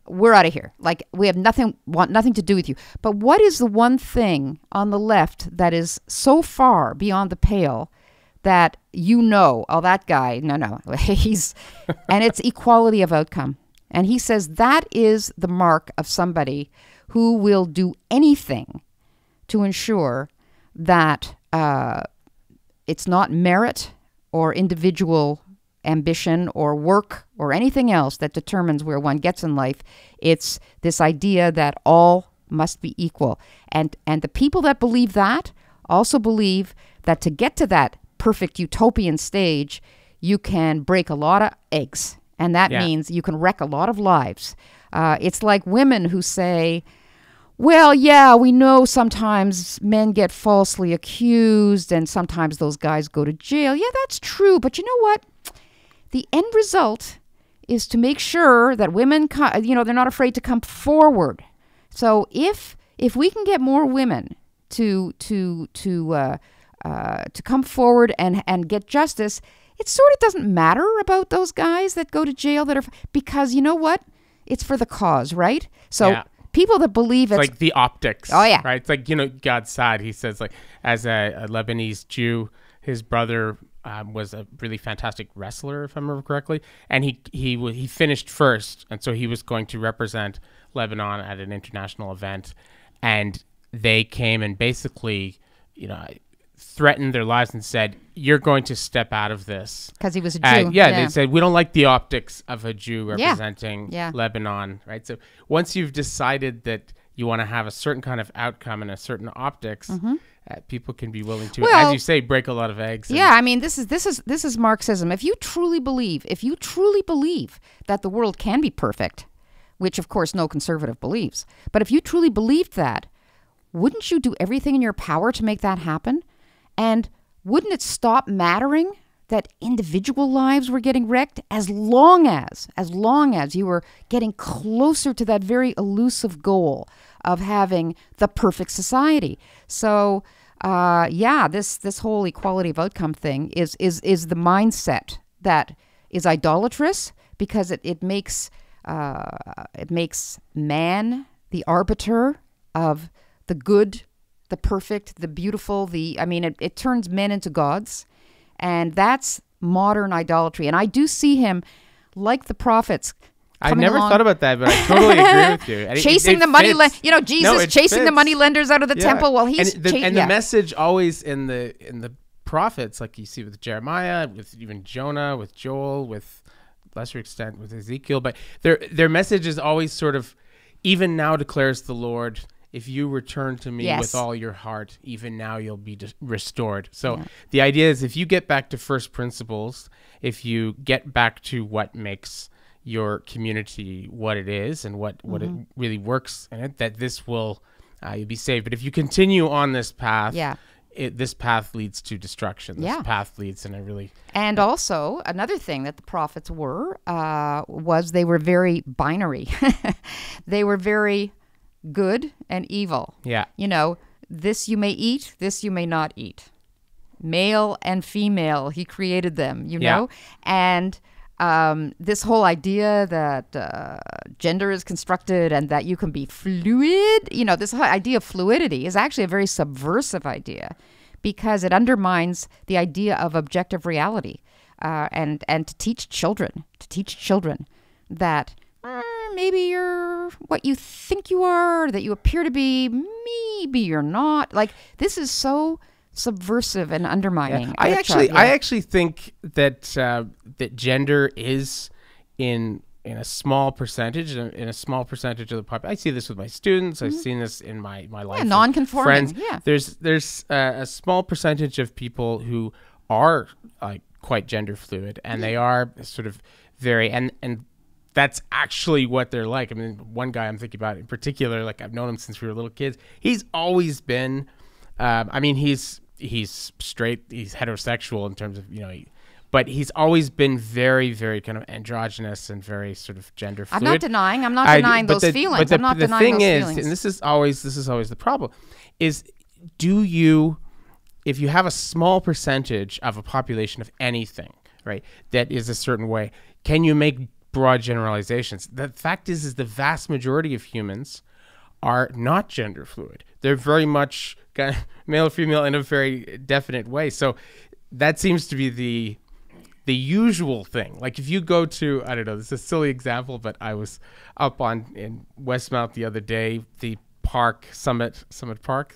we're out of here. Like, we have want nothing to do with you. But what is the one thing on the left that is so far beyond the pale that oh, that guy, no, he's, and it's equality of outcome. And he says that is the mark of somebody who will do anything to ensure that it's not merit or individual ambition or work or anything else that determines where one gets in life. It's this idea that all must be equal. And the people that believe that also believe that to get to that perfect utopian stage, you can break a lot of eggs. And that means you can wreck a lot of lives. It's like women who say, well, yeah, we know sometimes men get falsely accused and sometimes those guys go to jail. Yeah, that's true. But you know what? The end result is to make sure that women, they're not afraid to come forward. So if we can get more women to come forward and get justice, it sort of doesn't matter about those guys that go to jail because you know what? It's for the cause, right? So people that believe it's like the optics. Oh yeah, right. It's like, God's side. He says, like, as a Lebanese Jew, his brother was a really fantastic wrestler, if I remember correctly, and he finished first, and so he was going to represent Lebanon at an international event, and they came and basically, threatened their lives and said, "You're going to step out of this," because he was a Jew. They said, "We don't like the optics of a Jew representing Lebanon." Right. So once you've decided that you want to have a certain kind of outcome and a certain optics. People can be willing to, as you say, break a lot of eggs. I mean, this is Marxism. If you truly believe that the world can be perfect, which of course no conservative believes, but if you truly believed that, wouldn't you do everything in your power to make that happen? And wouldn't it stop mattering that individual lives were getting wrecked as long as you were getting closer to that very elusive goal of having the perfect society? So, this whole equality of outcome thing is the mindset that is idolatrous because it makes man the arbiter of the good, the perfect, the beautiful. It turns men into gods, and that's modern idolatry. And I do see him, like the prophets. I never thought about that, but I totally agree with you. And chasing the money, Jesus chasing the money lenders out of the temple while he's the message always in the prophets, like you see with Jeremiah, with even Jonah, with Joel, with lesser extent with Ezekiel, but their message is always sort of, even now declares the Lord, if you return to me with all your heart, even now you'll be restored. So the idea is, if you get back to first principles, if you get back to what makes your community what it is and what it really works in it, that this will, you'll be saved. But if you continue on this path, this path leads to destruction. This path leads in a really... And also, another thing that the prophets was they were very binary. They were very good and evil. Yeah. This you may eat, this you may not eat. Male and female, he created them, know? And this whole idea that gender is constructed and that you can be fluid, this whole idea of fluidity is actually a very subversive idea because it undermines the idea of objective reality, and to teach children that maybe you're what you think you are, that you appear to be, maybe you're not. Like, this is so subversive and undermining. Yeah. I actually think that that gender is in a small percentage, in a small percentage of the population. I see this with my students. I've seen this in my life. Yeah, non-conforming. Friends. Yeah. There's a small percentage of people who are quite gender fluid, and they are sort of very and that's actually what they're like. I mean, one guy I'm thinking about in particular, like I've known him since we were little kids. He's always been. I mean, he's straight, he's heterosexual in terms of, but he's always been very, very kind of androgynous and very sort of gender fluid. I'm not denying those feelings. But the thing is, and this is always the problem, is if you have a small percentage of a population of anything, right, that is a certain way, can you make broad generalizations? The fact is the vast majority of humans are not gender fluid. They're very much kind of male or female in a very definite way. So that seems to be the usual thing. Like if you go to, I don't know, this is a silly example, but I was up in Westmount the other day, the park, Summit Park,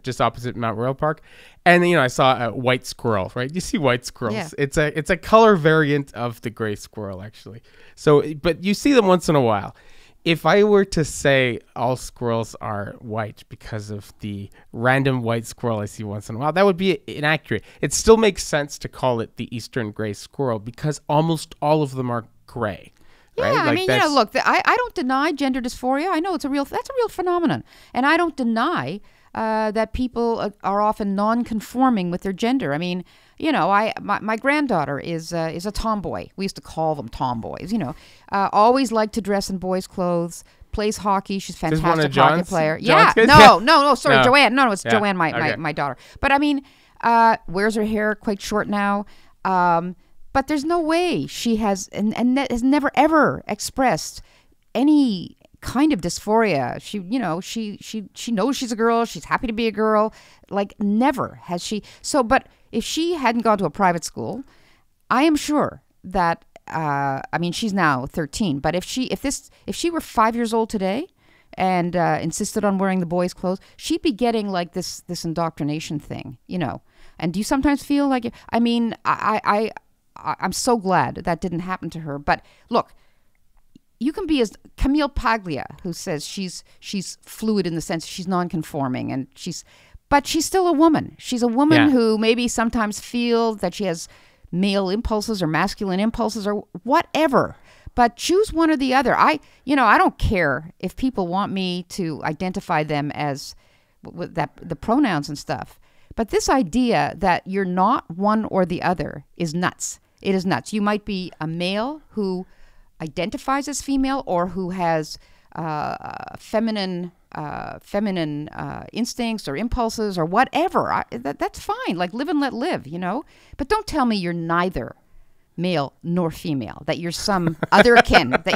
just opposite Mount Royal Park. And I saw a white squirrel, right? You see white squirrels. Yeah. It's a color variant of the gray squirrel, actually. So, but you see them once in a while. If I were to say all squirrels are white because of the random white squirrel I see once in a while, that would be inaccurate. It still makes sense to call it the eastern gray squirrel because almost all of them are gray. Yeah, right? I mean, look, I don't deny gender dysphoria. I know that's a real phenomenon. And I don't deny that people are often non-conforming with their gender. I mean, my granddaughter is a tomboy. We used to call them tomboys. Always liked to dress in boys' clothes. Plays hockey. She's a fantastic hockey player. No, sorry, Joanne. No, it's Joanne, my daughter. But I mean, wears her hair quite short now. But there's no way she has and has never ever expressed any kind of dysphoria. She knows she's a girl. She's happy to be a girl. Like never has she. So, but if she hadn't gone to a private school, I am sure that I mean she's now 13. But if she were 5 years old today and insisted on wearing the boys' clothes, she'd be getting like this indoctrination thing, And do you sometimes feel like? I mean, I'm so glad that didn't happen to her. But look, you can be as Camille Paglia, who says she's fluid in the sense she's non-conforming, but she's still a woman. She's a woman who maybe sometimes feels that she has male impulses or masculine impulses or whatever. But choose one or the other. I don't care if people want me to identify them as the pronouns and stuff. But this idea that you're not one or the other is nuts. It is nuts. You might be a male who identifies as female or who has feminine instincts or impulses or whatever. That's fine. Like live and let live, But don't tell me you're neither male nor female, that you're some other kin, that,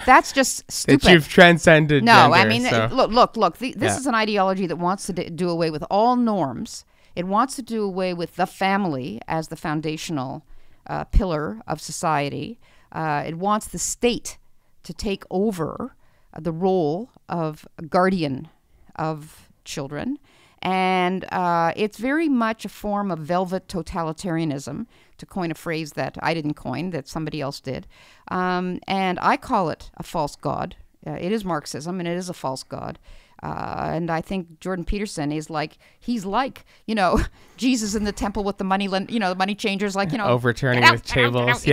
that's just stupid. That you've transcended No, gender, I mean, so. look. This is an ideology that wants to do away with all norms. It wants to do away with the family as the foundational pillar of society. It wants the state to take over the role of guardian of children. And it's very much a form of velvet totalitarianism, to coin a phrase that I didn't coin, that somebody else did. And I call it a false god. It is Marxism, and it is a false god. And I think Jordan Peterson is he's like, Jesus in the temple with the money, the money changers, overturning with tables,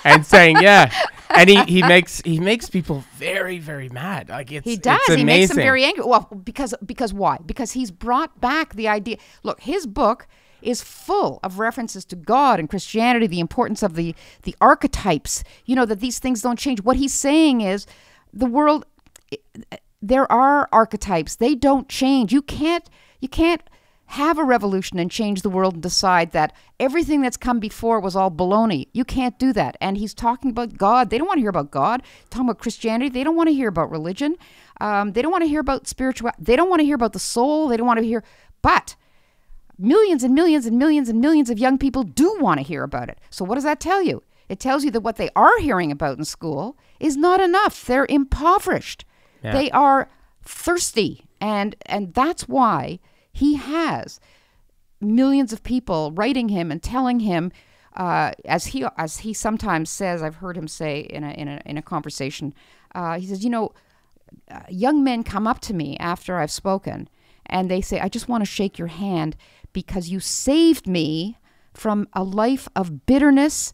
and saying, and he makes people very, very mad. He does. It's he makes them amazing. very angry. Well, because why? Because he's brought back the idea. Look, his book is full of references to God and Christianity, the importance of the archetypes. That these things don't change. What he's saying is, the world. There are archetypes. They don't change. You can't have a revolution and change the world and decide that everything that's come before was all baloney. You can't do that. And he's talking about God. They don't want to hear about God. He's talking about Christianity. They don't want to hear about religion. They don't want to hear about spirituality. They don't want to hear about the soul. They don't want to hear. But millions and millions and millions and millions of young people do want to hear about it. So what does that tell you? It tells you that what they are hearing about in school is not enough. They're impoverished. Yeah. They are thirsty. And that's why he has millions of people writing him and telling him, as he sometimes says, I've heard him say in a conversation, he says, young men come up to me after I've spoken and they say, I just want to shake your hand because you saved me from a life of bitterness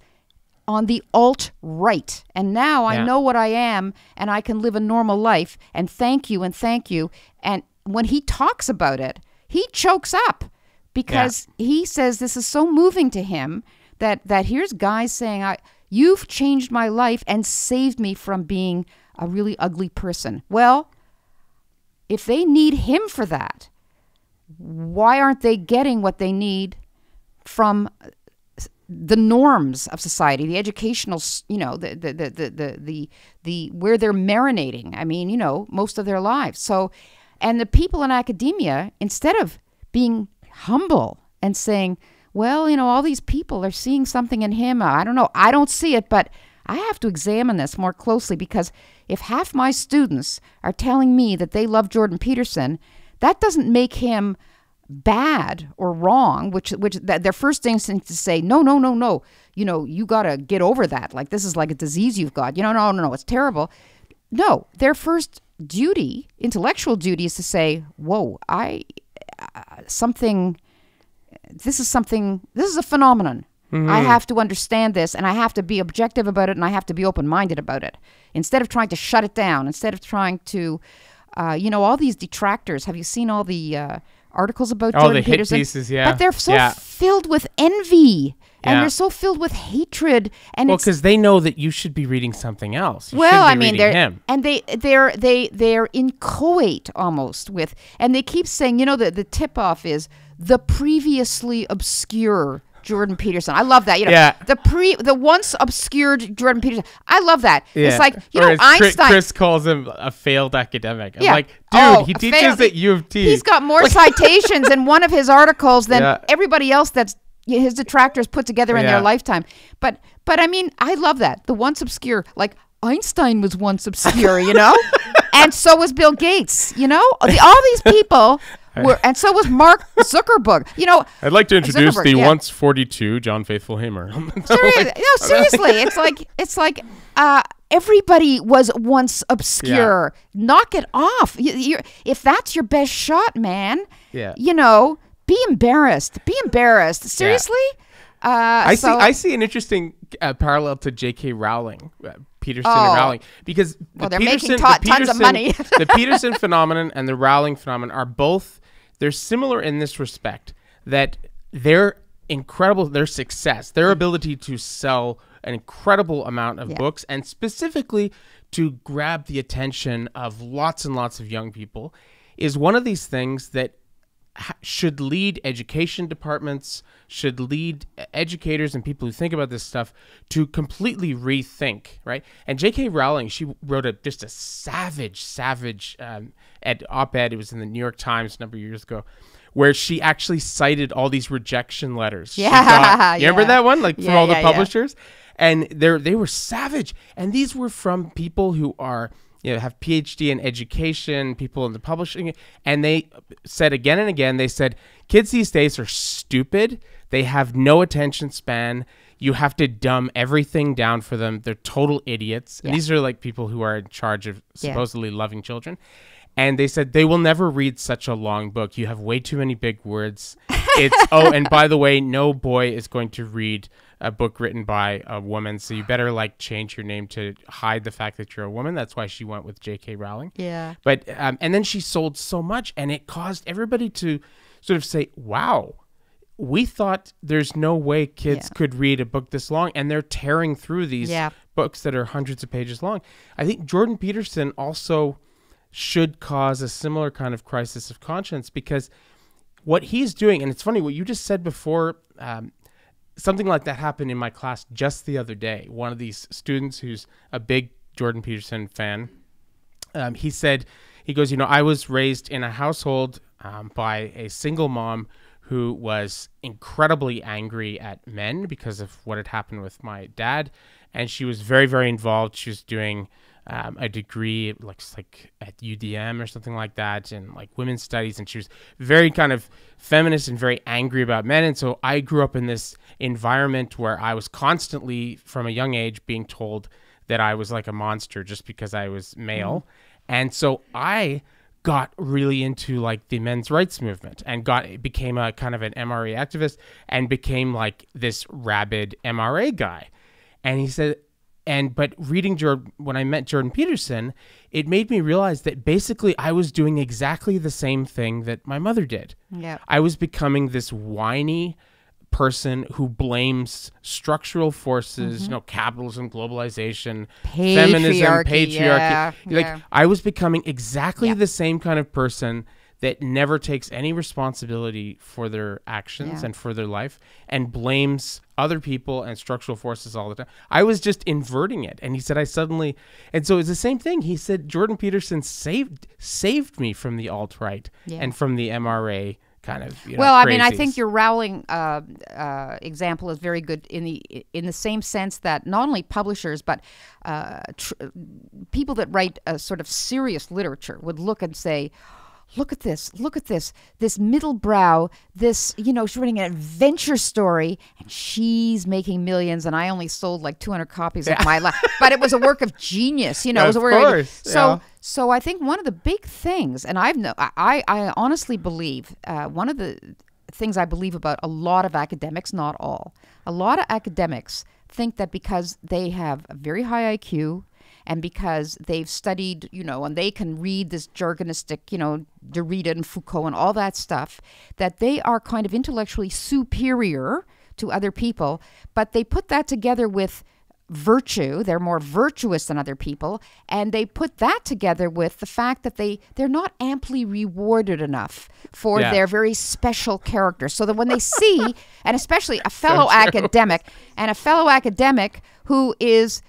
on the alt-right. And now I know what I am and I can live a normal life. And thank you and thank you. And when he talks about it, he chokes up because he says this is so moving to him that here's guys saying, you've changed my life and saved me from being a really ugly person. Well, if they need him for that, why aren't they getting what they need from the norms of society, the educational, the where they're marinating? I mean, most of their lives. So, and the people in academia, instead of being humble and saying, well, all these people are seeing something in him. I don't know. I don't see it, but I have to examine this more closely, because if half my students are telling me that they love Jordan Peterson, that doesn't make him bad or wrong, which their first instinct is to say, no, you got to get over that. Like, this is like a disease you've got. No, it's terrible. No, their first duty, intellectual duty, is to say, whoa, this is a phenomenon. Mm-hmm. I have to understand this, and I have to be objective about it, and I have to be open-minded about it. Instead of trying to shut it down, instead of trying to, all these detractors. Have you seen all the articles about Jordan Peterson? Hit pieces, yeah. But they're so filled with envy, and they're so filled with hatred. And because they know that you should be reading something else. They're inchoate almost with, and they keep saying, the tip-off is the previously obscure Jordan Peterson. I love that. The once obscured Jordan Peterson. I love that. Yeah. It's like, Einstein. Chris calls him a failed academic. I'm like, dude, he teaches at U of T. He's got more citations in one of his articles than everybody else that's his detractors put together in their lifetime. But I mean, I love that. The once obscure, like Einstein was once obscure, and so was Bill Gates, all these people. And so was Mark Zuckerberg. I'd like to introduce the once 42 John Faithful Hamer. Seriously, it's like everybody was once obscure. Yeah. Knock it off. If that's your best shot, man. Yeah. Be embarrassed. Be embarrassed. Seriously. Yeah. I see an interesting parallel to J.K. Rowling. Peterson and Rowling, because they're making tons of money. The Peterson phenomenon and the Rowling phenomenon are both, they're similar in this respect, that they're incredible, their success, their ability to sell an incredible amount of books, and specifically to grab the attention of lots and lots of young people, is one of these things that should lead education departments, should lead educators and people who think about this stuff to completely rethink, right? And J.K. Rowling, she wrote just a savage op-ed. It was in the New York Times a number of years ago, where she actually cited all these rejection letters. Yeah, you remember that one, from all the publishers? Yeah. And they were savage, and these were from people who are, have PhD in education, people in the publishing, and they said again and again, they said, kids these days are stupid. They have no attention span. You have to dumb everything down for them. They're total idiots. And these are like people who are in charge of supposedly loving children. And they said they will never read such a long book. You have way too many big words. And by the way, no boy is going to read a book written by a woman, so you better change your name to hide the fact that you're a woman. That's why she went with J.K. Rowling. Yeah. But and then she sold so much, and it caused everybody to sort of say, "Wow, we thought there's no way kids could read a book this long," and they're tearing through these books that are hundreds of pages long. I think Jordan Peterson also should cause a similar kind of crisis of conscience, because what he's doing, and it's funny what you just said before. Something like that happened in my class just the other day. One of these students who's a big Jordan Peterson fan, he goes, I was raised in a household by a single mom who was incredibly angry at men because of what had happened with my dad. And she was very, very involved. She was doing a degree like at UDM or something like that in like women's studies. And she was very kind of feminist and very angry about men. And so I grew up in this environment where I was constantly from a young age being told that I was like a monster just because I was male. And so I got really into like the men's rights movement and became a kind of an MRA activist and became like this rabid MRA guy. And he said, but reading when I met Jordan Peterson, it made me realize that basically I was doing exactly the same thing that my mother did. Yeah. I was becoming this whiny person who blames structural forces, capitalism, globalization, feminism, patriarchy. I was becoming exactly the same kind of person that never takes any responsibility for their actions and for their life and blames other people and structural forces all the time. I was just inverting it. And he said, and so it's the same thing. He said, Jordan Peterson saved me from the alt-right and from the MRA kind of, I mean, I think your Rowling example is very good in the same sense that not only publishers but people that write a sort of serious literature would look and say, look at this middle brow, she's writing an adventure story and she's making millions and I only sold like 200 copies of my life. But it was a work of genius, it was a work So I think one of the big things, and I honestly believe, one of the things I believe about a lot of academics, not all, a lot of academics think that because they have a very high IQ and because they've studied, and they can read this jargonistic, Derrida and Foucault and all that stuff, that they are kind of intellectually superior to other people, but they put that together with virtue. They're more virtuous than other people, and they put that together with the fact that they're not amply rewarded enough for their very special character, so that when they see, and especially a fellow academic who is,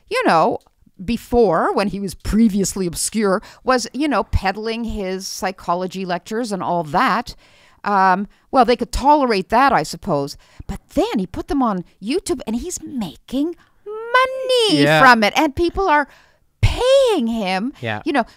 before, when he was previously obscure, was, peddling his psychology lectures and all that. Well, they could tolerate that, I suppose. But then he put them on YouTube and he's making money from it. And people are paying him,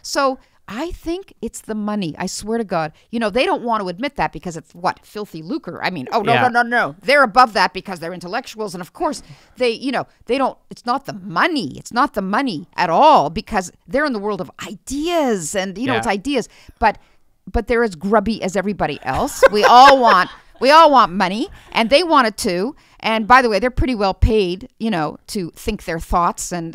So I think it's the money. I swear to God. They don't want to admit that because it's filthy lucre. I mean, no. They're above that because they're intellectuals. And of course, they don't, it's not the money. It's not the money at all because they're in the world of ideas and, it's ideas. But they're as grubby as everybody else. We all want money and they want it too. And by the way, they're pretty well paid, to think their thoughts and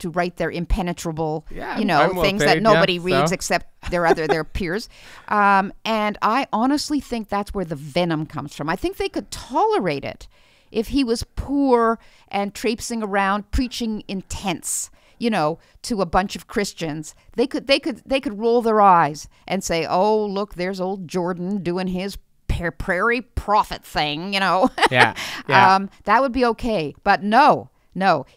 to write their impenetrable, things that nobody reads except their peers. And I honestly think that's where the venom comes from. I think they could tolerate it if he was poor and traipsing around preaching intense, to a bunch of Christians. They could roll their eyes and say, "Oh, look, there's old Jordan doing his prairie prophet thing," that would be okay. But no,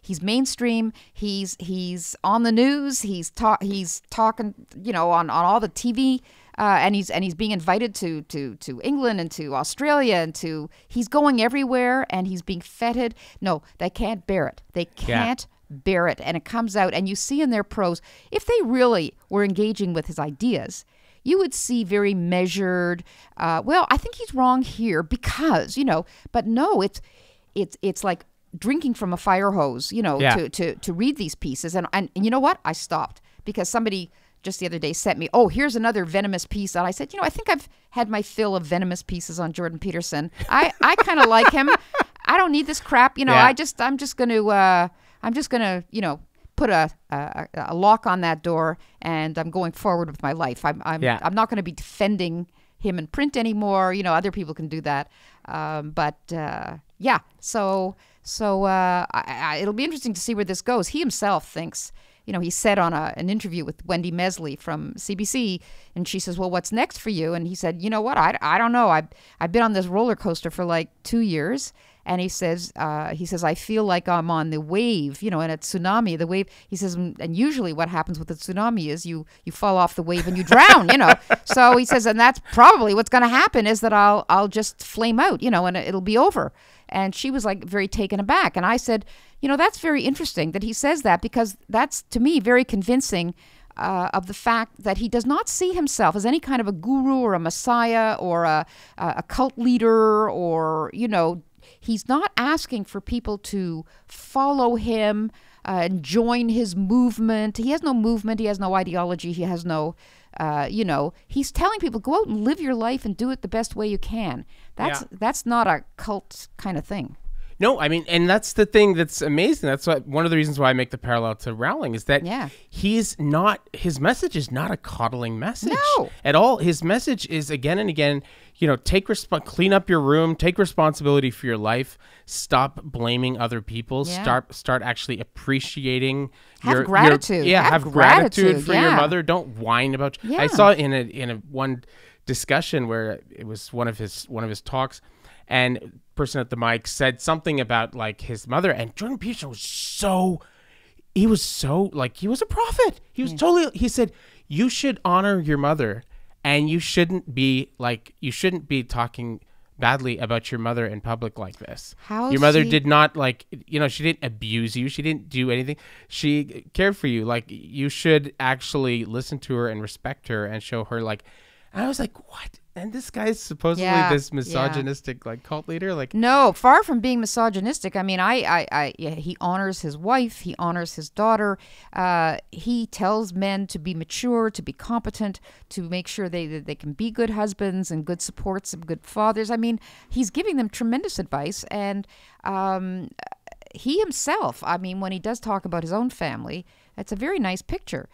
he's mainstream. He's on the news. He's talking, on all the TV, and he's being invited to England and to Australia and he's going everywhere and he's being feted. No, they can't bear it. They can't bear it, and it comes out. And you see in their prose, if they really were engaging with his ideas, you would see very measured, I think he's wrong here because, but no, it's like drinking from a fire hose, to read these pieces. And you know what? I stopped because somebody just the other day sent me, "Oh, here's another venomous piece." And I said, I think I've had my fill of venomous pieces on Jordan Peterson. I kind of like him. I don't need this crap. I'm just going to, put a lock on that door, and I'm going forward with my life. I'm not going to be defending him in print anymore. Other people can do that. So it'll be interesting to see where this goes. He himself thinks, he said on an interview with Wendy Mesley from CBC, and she says, "Well, what's next for you?" And he said, "You know what? I don't know. I've been on this roller coaster for like 2 years, And he says, I feel like I'm on the wave, in a tsunami. The wave, he says, and usually what happens with the tsunami is you fall off the wave and you drown, So he says, and that's probably what's going to happen is that I'll just flame out, and it'll be over. And she was like very taken aback. And I said, that's very interesting that he says that, because that's, to me, very convincing of the fact that he does not see himself as any kind of a guru or a messiah or a cult leader, or, he's not asking for people to follow him and join his movement. He has no movement. He has no ideology. He has no, he's telling people, go out and live your life and do it the best way you can. That's not a cult kind of thing. No, I mean, and that's the thing that's amazing. That's one of the reasons why I make the parallel to Rowling is that his message is not a coddling message at all. His message is again and again, clean up your room, take responsibility for your life, stop blaming other people, start actually appreciating have gratitude. Have gratitude for your mother. Don't whine about. I saw in a one discussion where it was one of his talks, and person at the mic said something about like his mother, and Jordan Peterson was so he was a prophet. He was he said, you should honor your mother, and you shouldn't be talking badly about your mother in public like this. Your mother did not she didn't abuse you. She didn't do anything. She cared for you. Like, you should actually listen to her and respect her and show her and I was like, what? And this guy's supposedly this misogynistic cult leader. No, far from being misogynistic. I mean, he honors his wife. He honors his daughter. He tells men to be mature, to be competent, to make sure they can be good husbands and good supports and good fathers. I mean, he's giving them tremendous advice. And he himself, I mean, when he does talk about his own family, it's a very nice picture.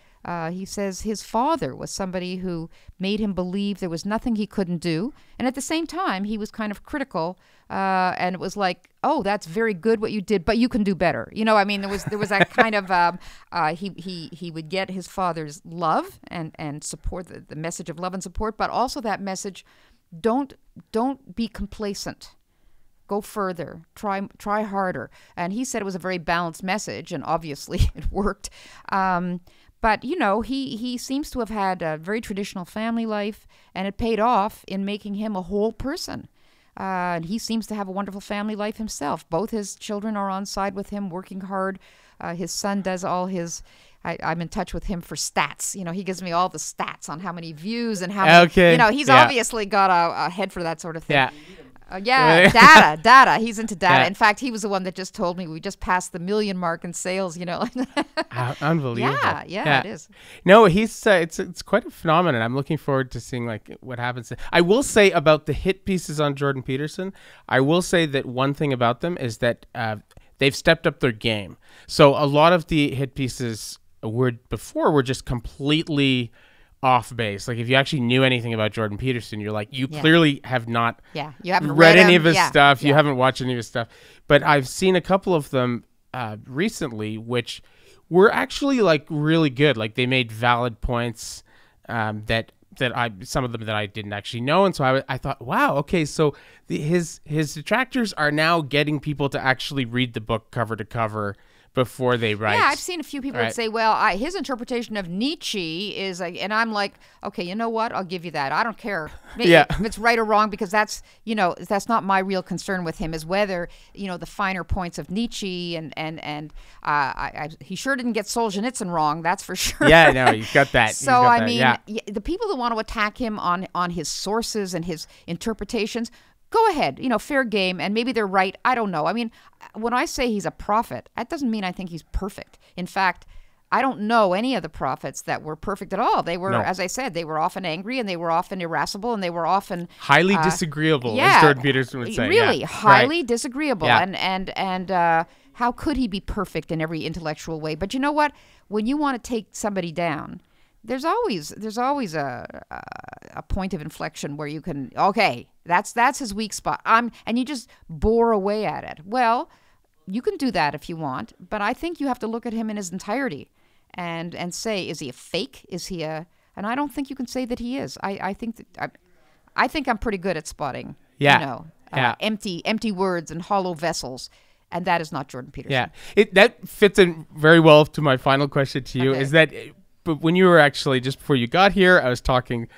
He says his father was somebody who made him believe there was nothing he couldn't do. And at the same time, he was kind of critical. And it was like, oh, that's very good what you did, but you can do better. I mean, there was that kind of, he would get his father's love and support, the message of love and support, but also that message, don't be complacent. Go further, try harder. And he said it was a very balanced message, and obviously it worked. But, he seems to have had a very traditional family life, and it paid off in making him a whole person. And he seems to have a wonderful family life himself. Both his children are on side with him, working hard. His son does all his... I'm in touch with him for stats. He gives me all the stats on how many views and how many... he's obviously got a head for that sort of thing. Yeah. Data. He's into data. In fact, he was the one that just told me we just passed the 1 million mark in sales, Unbelievable. Yeah, it is. No, he's it's quite a phenomenon. I'm looking forward to seeing what happens. I will say about the hit pieces on Jordan Peterson, I will say that one thing about them is that they've stepped up their game. So a lot of the hit pieces were just completely off base. Like, if you actually knew anything about Jordan Peterson, you're like, you clearly have not you haven't read any of his stuff. You haven't watched any of his stuff. But I've seen a couple of them recently, which were actually really good. Like, they made valid points that some of them that I didn't actually know. And so I thought, wow, okay, so his detractors are now getting people to actually read the book cover to cover before they write. Yeah, I've seen a few people that say, well, his interpretation of Nietzsche is and I'm like, okay, you know what? I'll give you that. I don't care if it's right or wrong, because that's not my real concern with him, is whether, the finer points of Nietzsche and he sure didn't get Solzhenitsyn wrong, that's for sure. Yeah, no, you've got that. So, the people that want to attack him on his sources and his interpretations, go ahead, fair game, and maybe they're right. I don't know. I mean, when I say he's a prophet, that doesn't mean I think he's perfect. In fact, I don't know any of the prophets that were perfect at all. They were, as I said, they were often angry, and they were often irascible, and they were often highly disagreeable, as Jordan Peterson would say. Really, highly disagreeable. Yeah. And how could he be perfect in every intellectual way? But you know what? When you want to take somebody down, there's always a point of inflection where you can, okay, that's his weak spot. And you just bore away at it. Well, you can do that if you want, but I think you have to look at him in his entirety and say, is he a fake? Is he and I don't think you can say that he is. I think I'm pretty good at spotting. empty words and hollow vessels. And that is not Jordan Peterson. Yeah, that fits in very well to my final question to you. Is that, but when you were actually, just before you got here, I was talking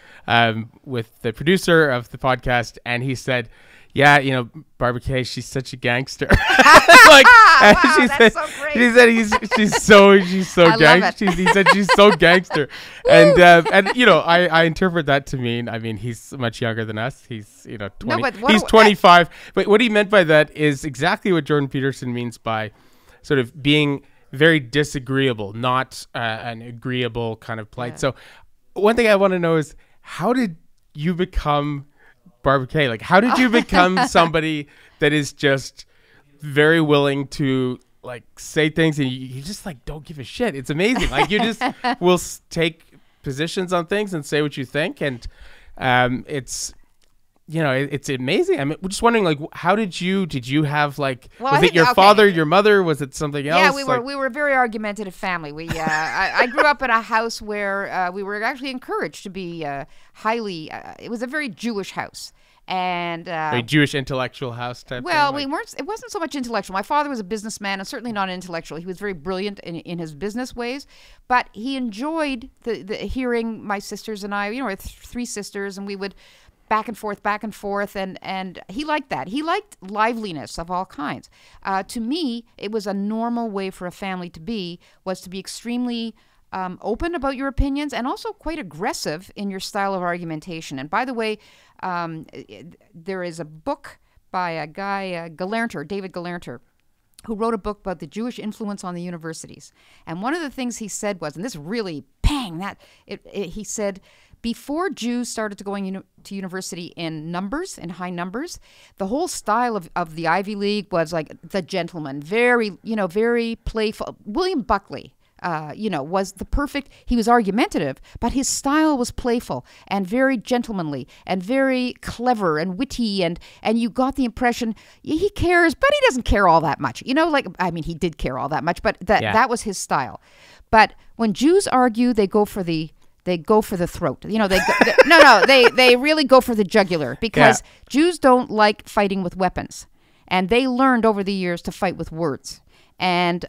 with the producer of the podcast, and he said, yeah, you know, Barbara Kay, she's such a gangster. Like, wow, that's so great. She said she's so gangster. He said she's so gangster, and you know, I interpret that to mean, I mean, he's much younger than us. He's 20. He's 25. But what he meant by that is exactly what Jordan Peterson means by sort of being very disagreeable, not an agreeable kind of plight. So one thing I want to know is, how did you become Barbara Kay? Like, how did you become somebody that is just very willing to like say things and you just like don't give a shit? It's amazing. Like, you just will take positions on things and say what you think, and it's, you know, it's amazing. I mean, we're just wondering, like, how did you have like, was it your father, your mother, was it something else? Yeah, we were a very argumentative family. We I grew up in a house where we were actually encouraged to be highly. It was a very Jewish house. And a Jewish intellectual house type well, thing? we weren't. It wasn't so much intellectual. My father was a businessman, and certainly not an intellectual. He was very brilliant in his business ways, but he enjoyed the hearing my sisters and I. You know, we had 3 sisters, and we would back and forth, and he liked that. He liked liveliness of all kinds. To me, it was a normal way for a family to be, was to be extremely open about your opinions and also quite aggressive in your style of argumentation. And by the way, there is a book by a guy, David Galerner, who wrote a book about the Jewish influence on the universities. And one of the things he said was, and this really, he said, before Jews started to going to university in high numbers, the whole style of the Ivy League was like the gentleman, very playful. William Buckley, was the perfect, he was argumentative, but his style was playful and very gentlemanly and very clever and witty, and you got the impression he cares, but he doesn't care all that much. You know, like, I mean, he did care all that much, but that was his style. But when Jews argue, they go for the throat. You know, they really go for the jugular, because Jews don't like fighting with weapons, and they learned over the years to fight with words. And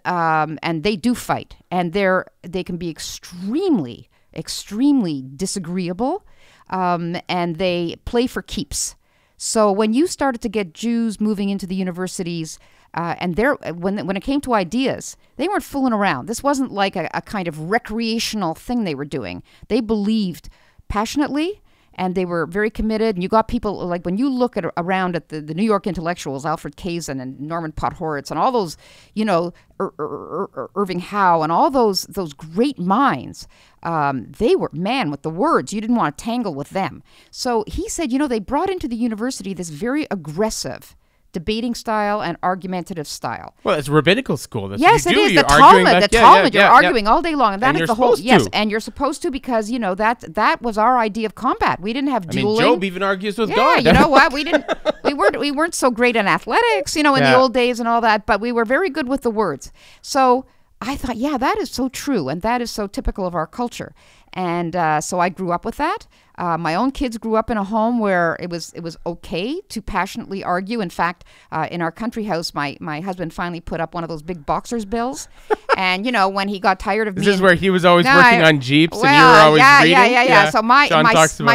they do fight, and they can be extremely, extremely disagreeable, and they play for keeps. So when you started to get Jews moving into the universities, and when it came to ideas, they weren't fooling around. This wasn't like a kind of recreational thing they were doing. They believed passionately, and they were very committed. And you got people, like, when you look around at the New York intellectuals, Alfred Kazin and Norman Podhoretz and all those, you know, Irving Howe and all those great minds, they were, man, with the words, you didn't want to tangle with them. So he said, you know, they brought into the university this very aggressive debating style and argumentative style. Well, it's rabbinical school. That's yes, it is. The Talmud, you're arguing all day long. And that is the whole, yes, and you're supposed to, because, you know, that was our idea of combat. We didn't have dueling. I mean, Job even argues with God. Yeah, you know what? We weren't so great in athletics, you know, in the old days and all that, but we were very good with the words. So I thought, yeah, that is so true, and that is so typical of our culture. And so I grew up with that. My own kids grew up in a home where it was okay to passionately argue. In fact, in our country house, my husband finally put up one of those big boxers bills. And, you know, when he got tired of me... This is where he was always working on Jeeps, and you were always reading? Yeah. So my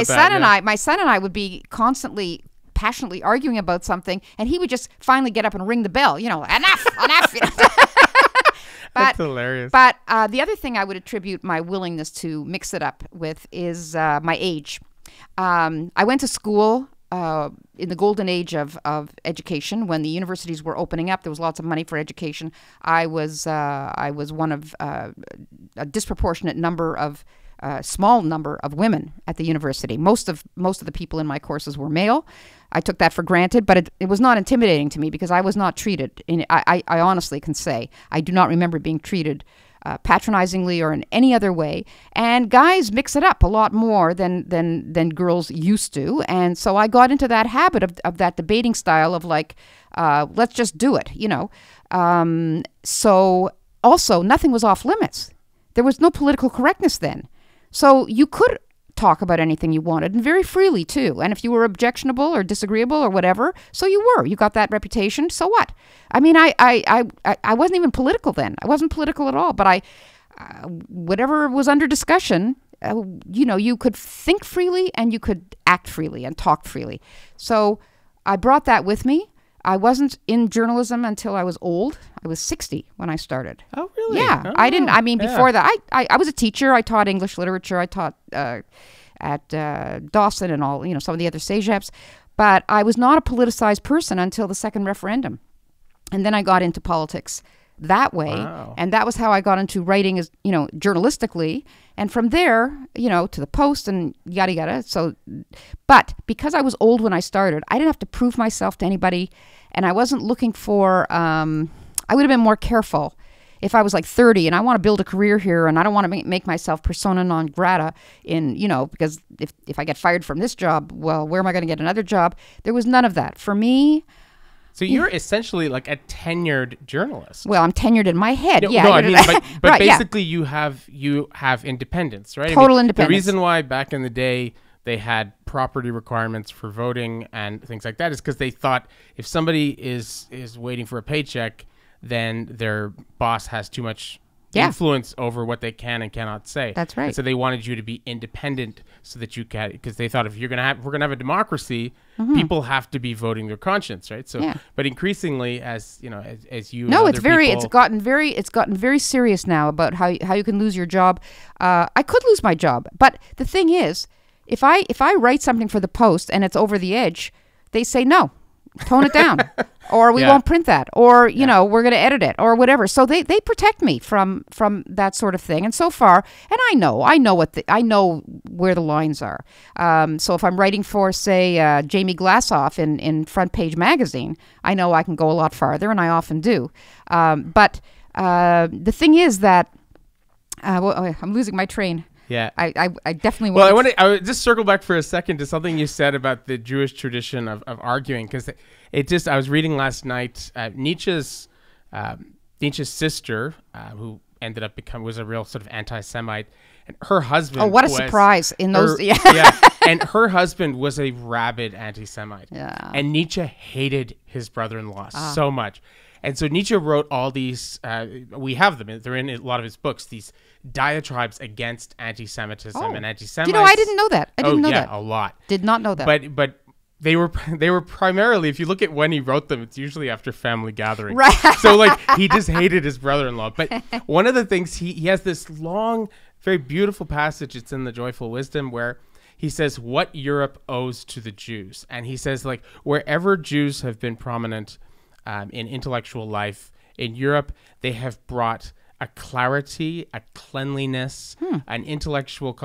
son and I would be constantly passionately arguing about something, and he would just finally get up and ring the bell. You know, enough. You know? That's hilarious. But the other thing I would attribute my willingness to mix it up with is my age. I went to school in the golden age of education, when the universities were opening up. There was lots of money for education. I was one of a disproportionate number of small number of women at the university. Most of the people in my courses were male. I took that for granted, but it was not intimidating to me, because I was not treated. I honestly can say I do not remember being treated patronizingly or in any other way. And guys mix it up a lot more than girls used to. And so I got into that habit of that debating style of, like, let's just do it, you know. So also, nothing was off limits. There was no political correctness then. So you could talk about anything you wanted, and very freely too. And if you were objectionable or disagreeable or whatever, so you were. You got that reputation. So what? I mean, I wasn't even political then. I wasn't political at all. But whatever was under discussion, you could think freely and you could act freely and talk freely. So I brought that with me. I wasn't in journalism until I was old. I was 60 when I started. Oh, really? Yeah. Oh, I didn't, before that, I was a teacher. I taught English literature. I taught at Dawson and all, some of the other CEGEPs. But I was not a politicized person until the second referendum. And then I got into politics that way. Wow. And that was how I got into writing, as journalistically. And from there, to the Post and yada yada. So, but because I was old when I started, I didn't have to prove myself to anybody. And I wasn't looking for, I would have been more careful if I was like 30 and I want to build a career here and I don't want to make myself persona non grata because if I get fired from this job, well, where am I going to get another job? There was none of that. For me, so you're essentially like a tenured journalist. Well, I'm tenured in my head. No, yeah. No, I mean, but right, basically you have independence, right? Total independence. The reason why back in the day they had property requirements for voting and things like that is because they thought if somebody is waiting for a paycheck, then their boss has too much influence over what they can and cannot say. That's right. And so they wanted you to be independent so that you can, because they thought if we're gonna have a democracy, people have to be voting their conscience, right? So, but increasingly, as you know, as you no, and other it's gotten very serious now about how you can lose your job. I could lose my job, but the thing is, if I write something for the Post and it's over the edge, they say no. Tone it down, or we won't print that, or we're going to edit it, or whatever. So they protect me from that sort of thing. And so far, and I know where the lines are. So if I'm writing for, say, Jamie Glassoff in Front Page Magazine, I know I can go a lot farther, and I often do. But the thing is that I'm losing my train. Yeah, I definitely want. Well, I would just circle back for a second to something you said about the Jewish tradition of arguing, because I was reading last night Nietzsche's sister, who ended up was a real sort of anti-Semite, and her husband. Oh, what a surprise! In those, and her husband was a rabid anti-Semite. Yeah, and Nietzsche hated his brother-in-law so much. And so Nietzsche wrote all these, we have them, they're in a lot of his books, these diatribes against anti-Semitism and anti-Semites. I didn't know that. I didn't know that. A lot. Did not know that. But they were primarily, if you look at when he wrote them, it's usually after family gatherings. Right. So he just hated his brother-in-law. But one of the things, he has this long, very beautiful passage, it's in the Joyful Wisdom, where he says what Europe owes to the Jews. And he says, wherever Jews have been prominent in intellectual life in Europe, they have brought a clarity, a cleanliness, an intellectual,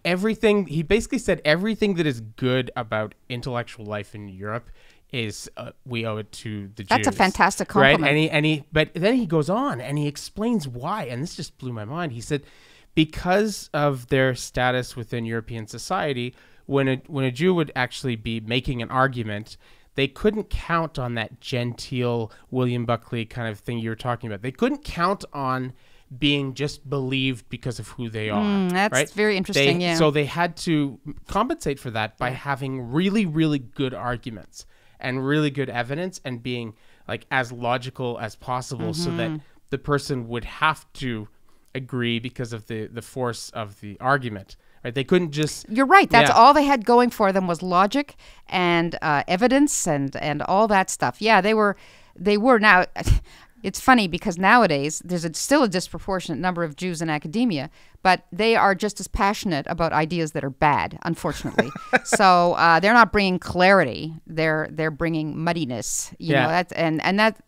everything. He basically said everything that is good about intellectual life in Europe is we owe it to the Jews. That's a fantastic compliment. Right? But then he goes on and he explains why, and this just blew my mind. He said, because of their status within European society, when a Jew would actually be making an argument, they couldn't count on that genteel William Buckley kind of thing you were talking about. They couldn't count on being just believed because of who they are. That's right? very interesting, So they had to compensate for that by having really, really good arguments and really good evidence and being as logical as possible so that the person would have to agree because of the force of the argument. Right? They couldn't just... You're right. That's all they had going for them was logic and evidence and all that stuff. Yeah, they were. Now, it's funny because nowadays there's still a disproportionate number of Jews in academia, but they are just as passionate about ideas that are bad, unfortunately. So they're not bringing clarity. They're bringing muddiness. You know,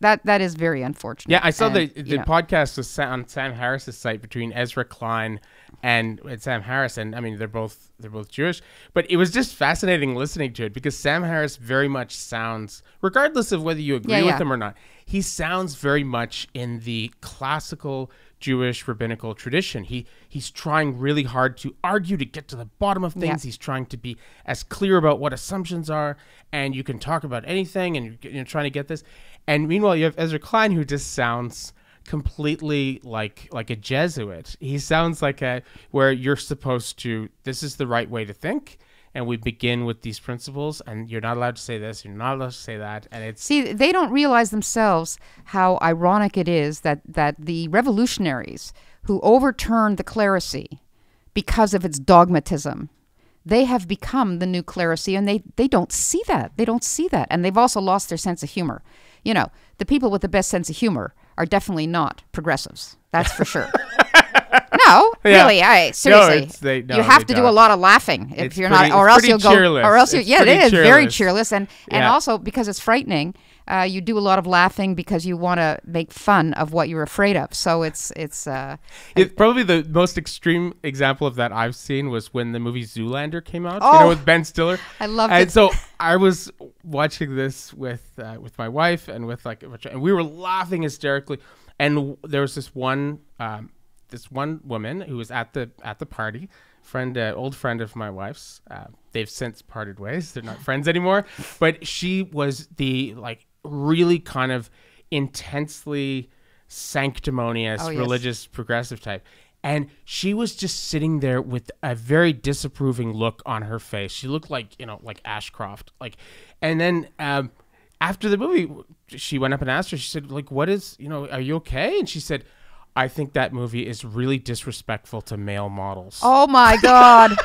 that is very unfortunate. Yeah, I saw the podcast was on Sam Harris's site between Ezra Klein and Sam Harris, and I mean they're both Jewish, but it was just fascinating listening to it because Sam Harris very much sounds, regardless of whether you agree with him or not, he sounds very much in the classical Jewish rabbinical tradition. He's trying really hard to argue, to get to the bottom of things. He's trying to be as clear about what assumptions are, and you can talk about anything, and you're trying to get this. And meanwhile, you have Ezra Klein, who just sounds completely like a Jesuit. He sounds like where you're supposed to, this is the right way to think, and we begin with these principles, and you're not allowed to say this, you're not allowed to say that, and it's... See, they don't realize themselves how ironic it is that the revolutionaries who overturned the clerisy because of its dogmatism, they have become the new clerisy, and they don't see that. They don't see that. And they've also lost their sense of humor. You know, the people with the best sense of humor are definitely not progressives. That's for sure. No, really, seriously. You have to do a lot of laughing if you're not, or else you'll go, or else you, yeah, it is very cheerless, and also because it's frightening, you do a lot of laughing because you want to make fun of what you're afraid of. So it's probably the most extreme example of that I've seen was when the movie Zoolander came out, you know, with Ben Stiller. I loved it. And so I was watching this with my wife and with and we were laughing hysterically, and there was this one woman who was at the party, old friend of my wife's. They've since parted ways. They're not friends anymore. But she was the really kind of intensely sanctimonious, religious, progressive type. And she was just sitting there with a very disapproving look on her face. She looked like Ashcroft. And then after the movie, she went up and asked her, she said, what is, are you okay? And she said, I think that movie is really disrespectful to male models. Oh my God.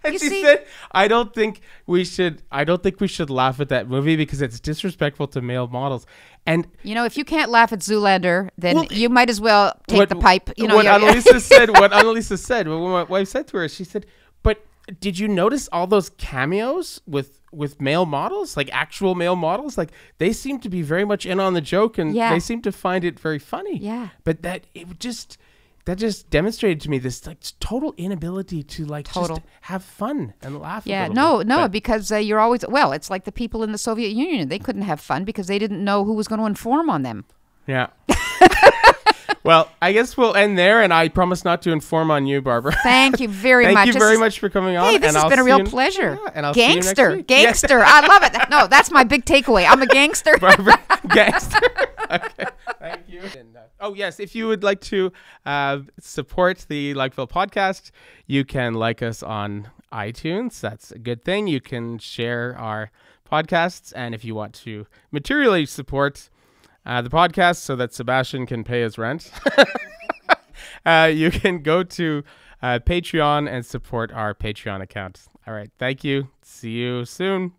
And she said, I don't think we should laugh at that movie because it's disrespectful to male models. And if you can't laugh at Zoolander, then you might as well take the pipe. What Annalisa said, what my wife said to her, she said, but did you notice all those cameos with male models, like actual male models? Like they seem to be very much in on the joke, and they seem to find it very funny. Yeah. But that just demonstrated to me this total inability to just have fun and laugh. Yeah. No, because you're always, it's like the people in the Soviet Union. They couldn't have fun because they didn't know who was going to inform on them. Yeah. Well, I guess we'll end there, and I promise not to inform on you, Barbara. Thank you very much. Thank you very much for coming on. Hey, this has been a real pleasure. Yeah, and I'll see you next week. Gangster. I love it. No, that's my big takeaway. I'm a gangster. Barbara, gangster. Okay, thank you. And, yes, if you would like to support the Likeville podcast, you can like us on iTunes. That's a good thing. You can share our podcasts, and if you want to materially support the podcast so that Sebastian can pay his rent, you can go to Patreon and support our Patreon account. All right. Thank you. See you soon.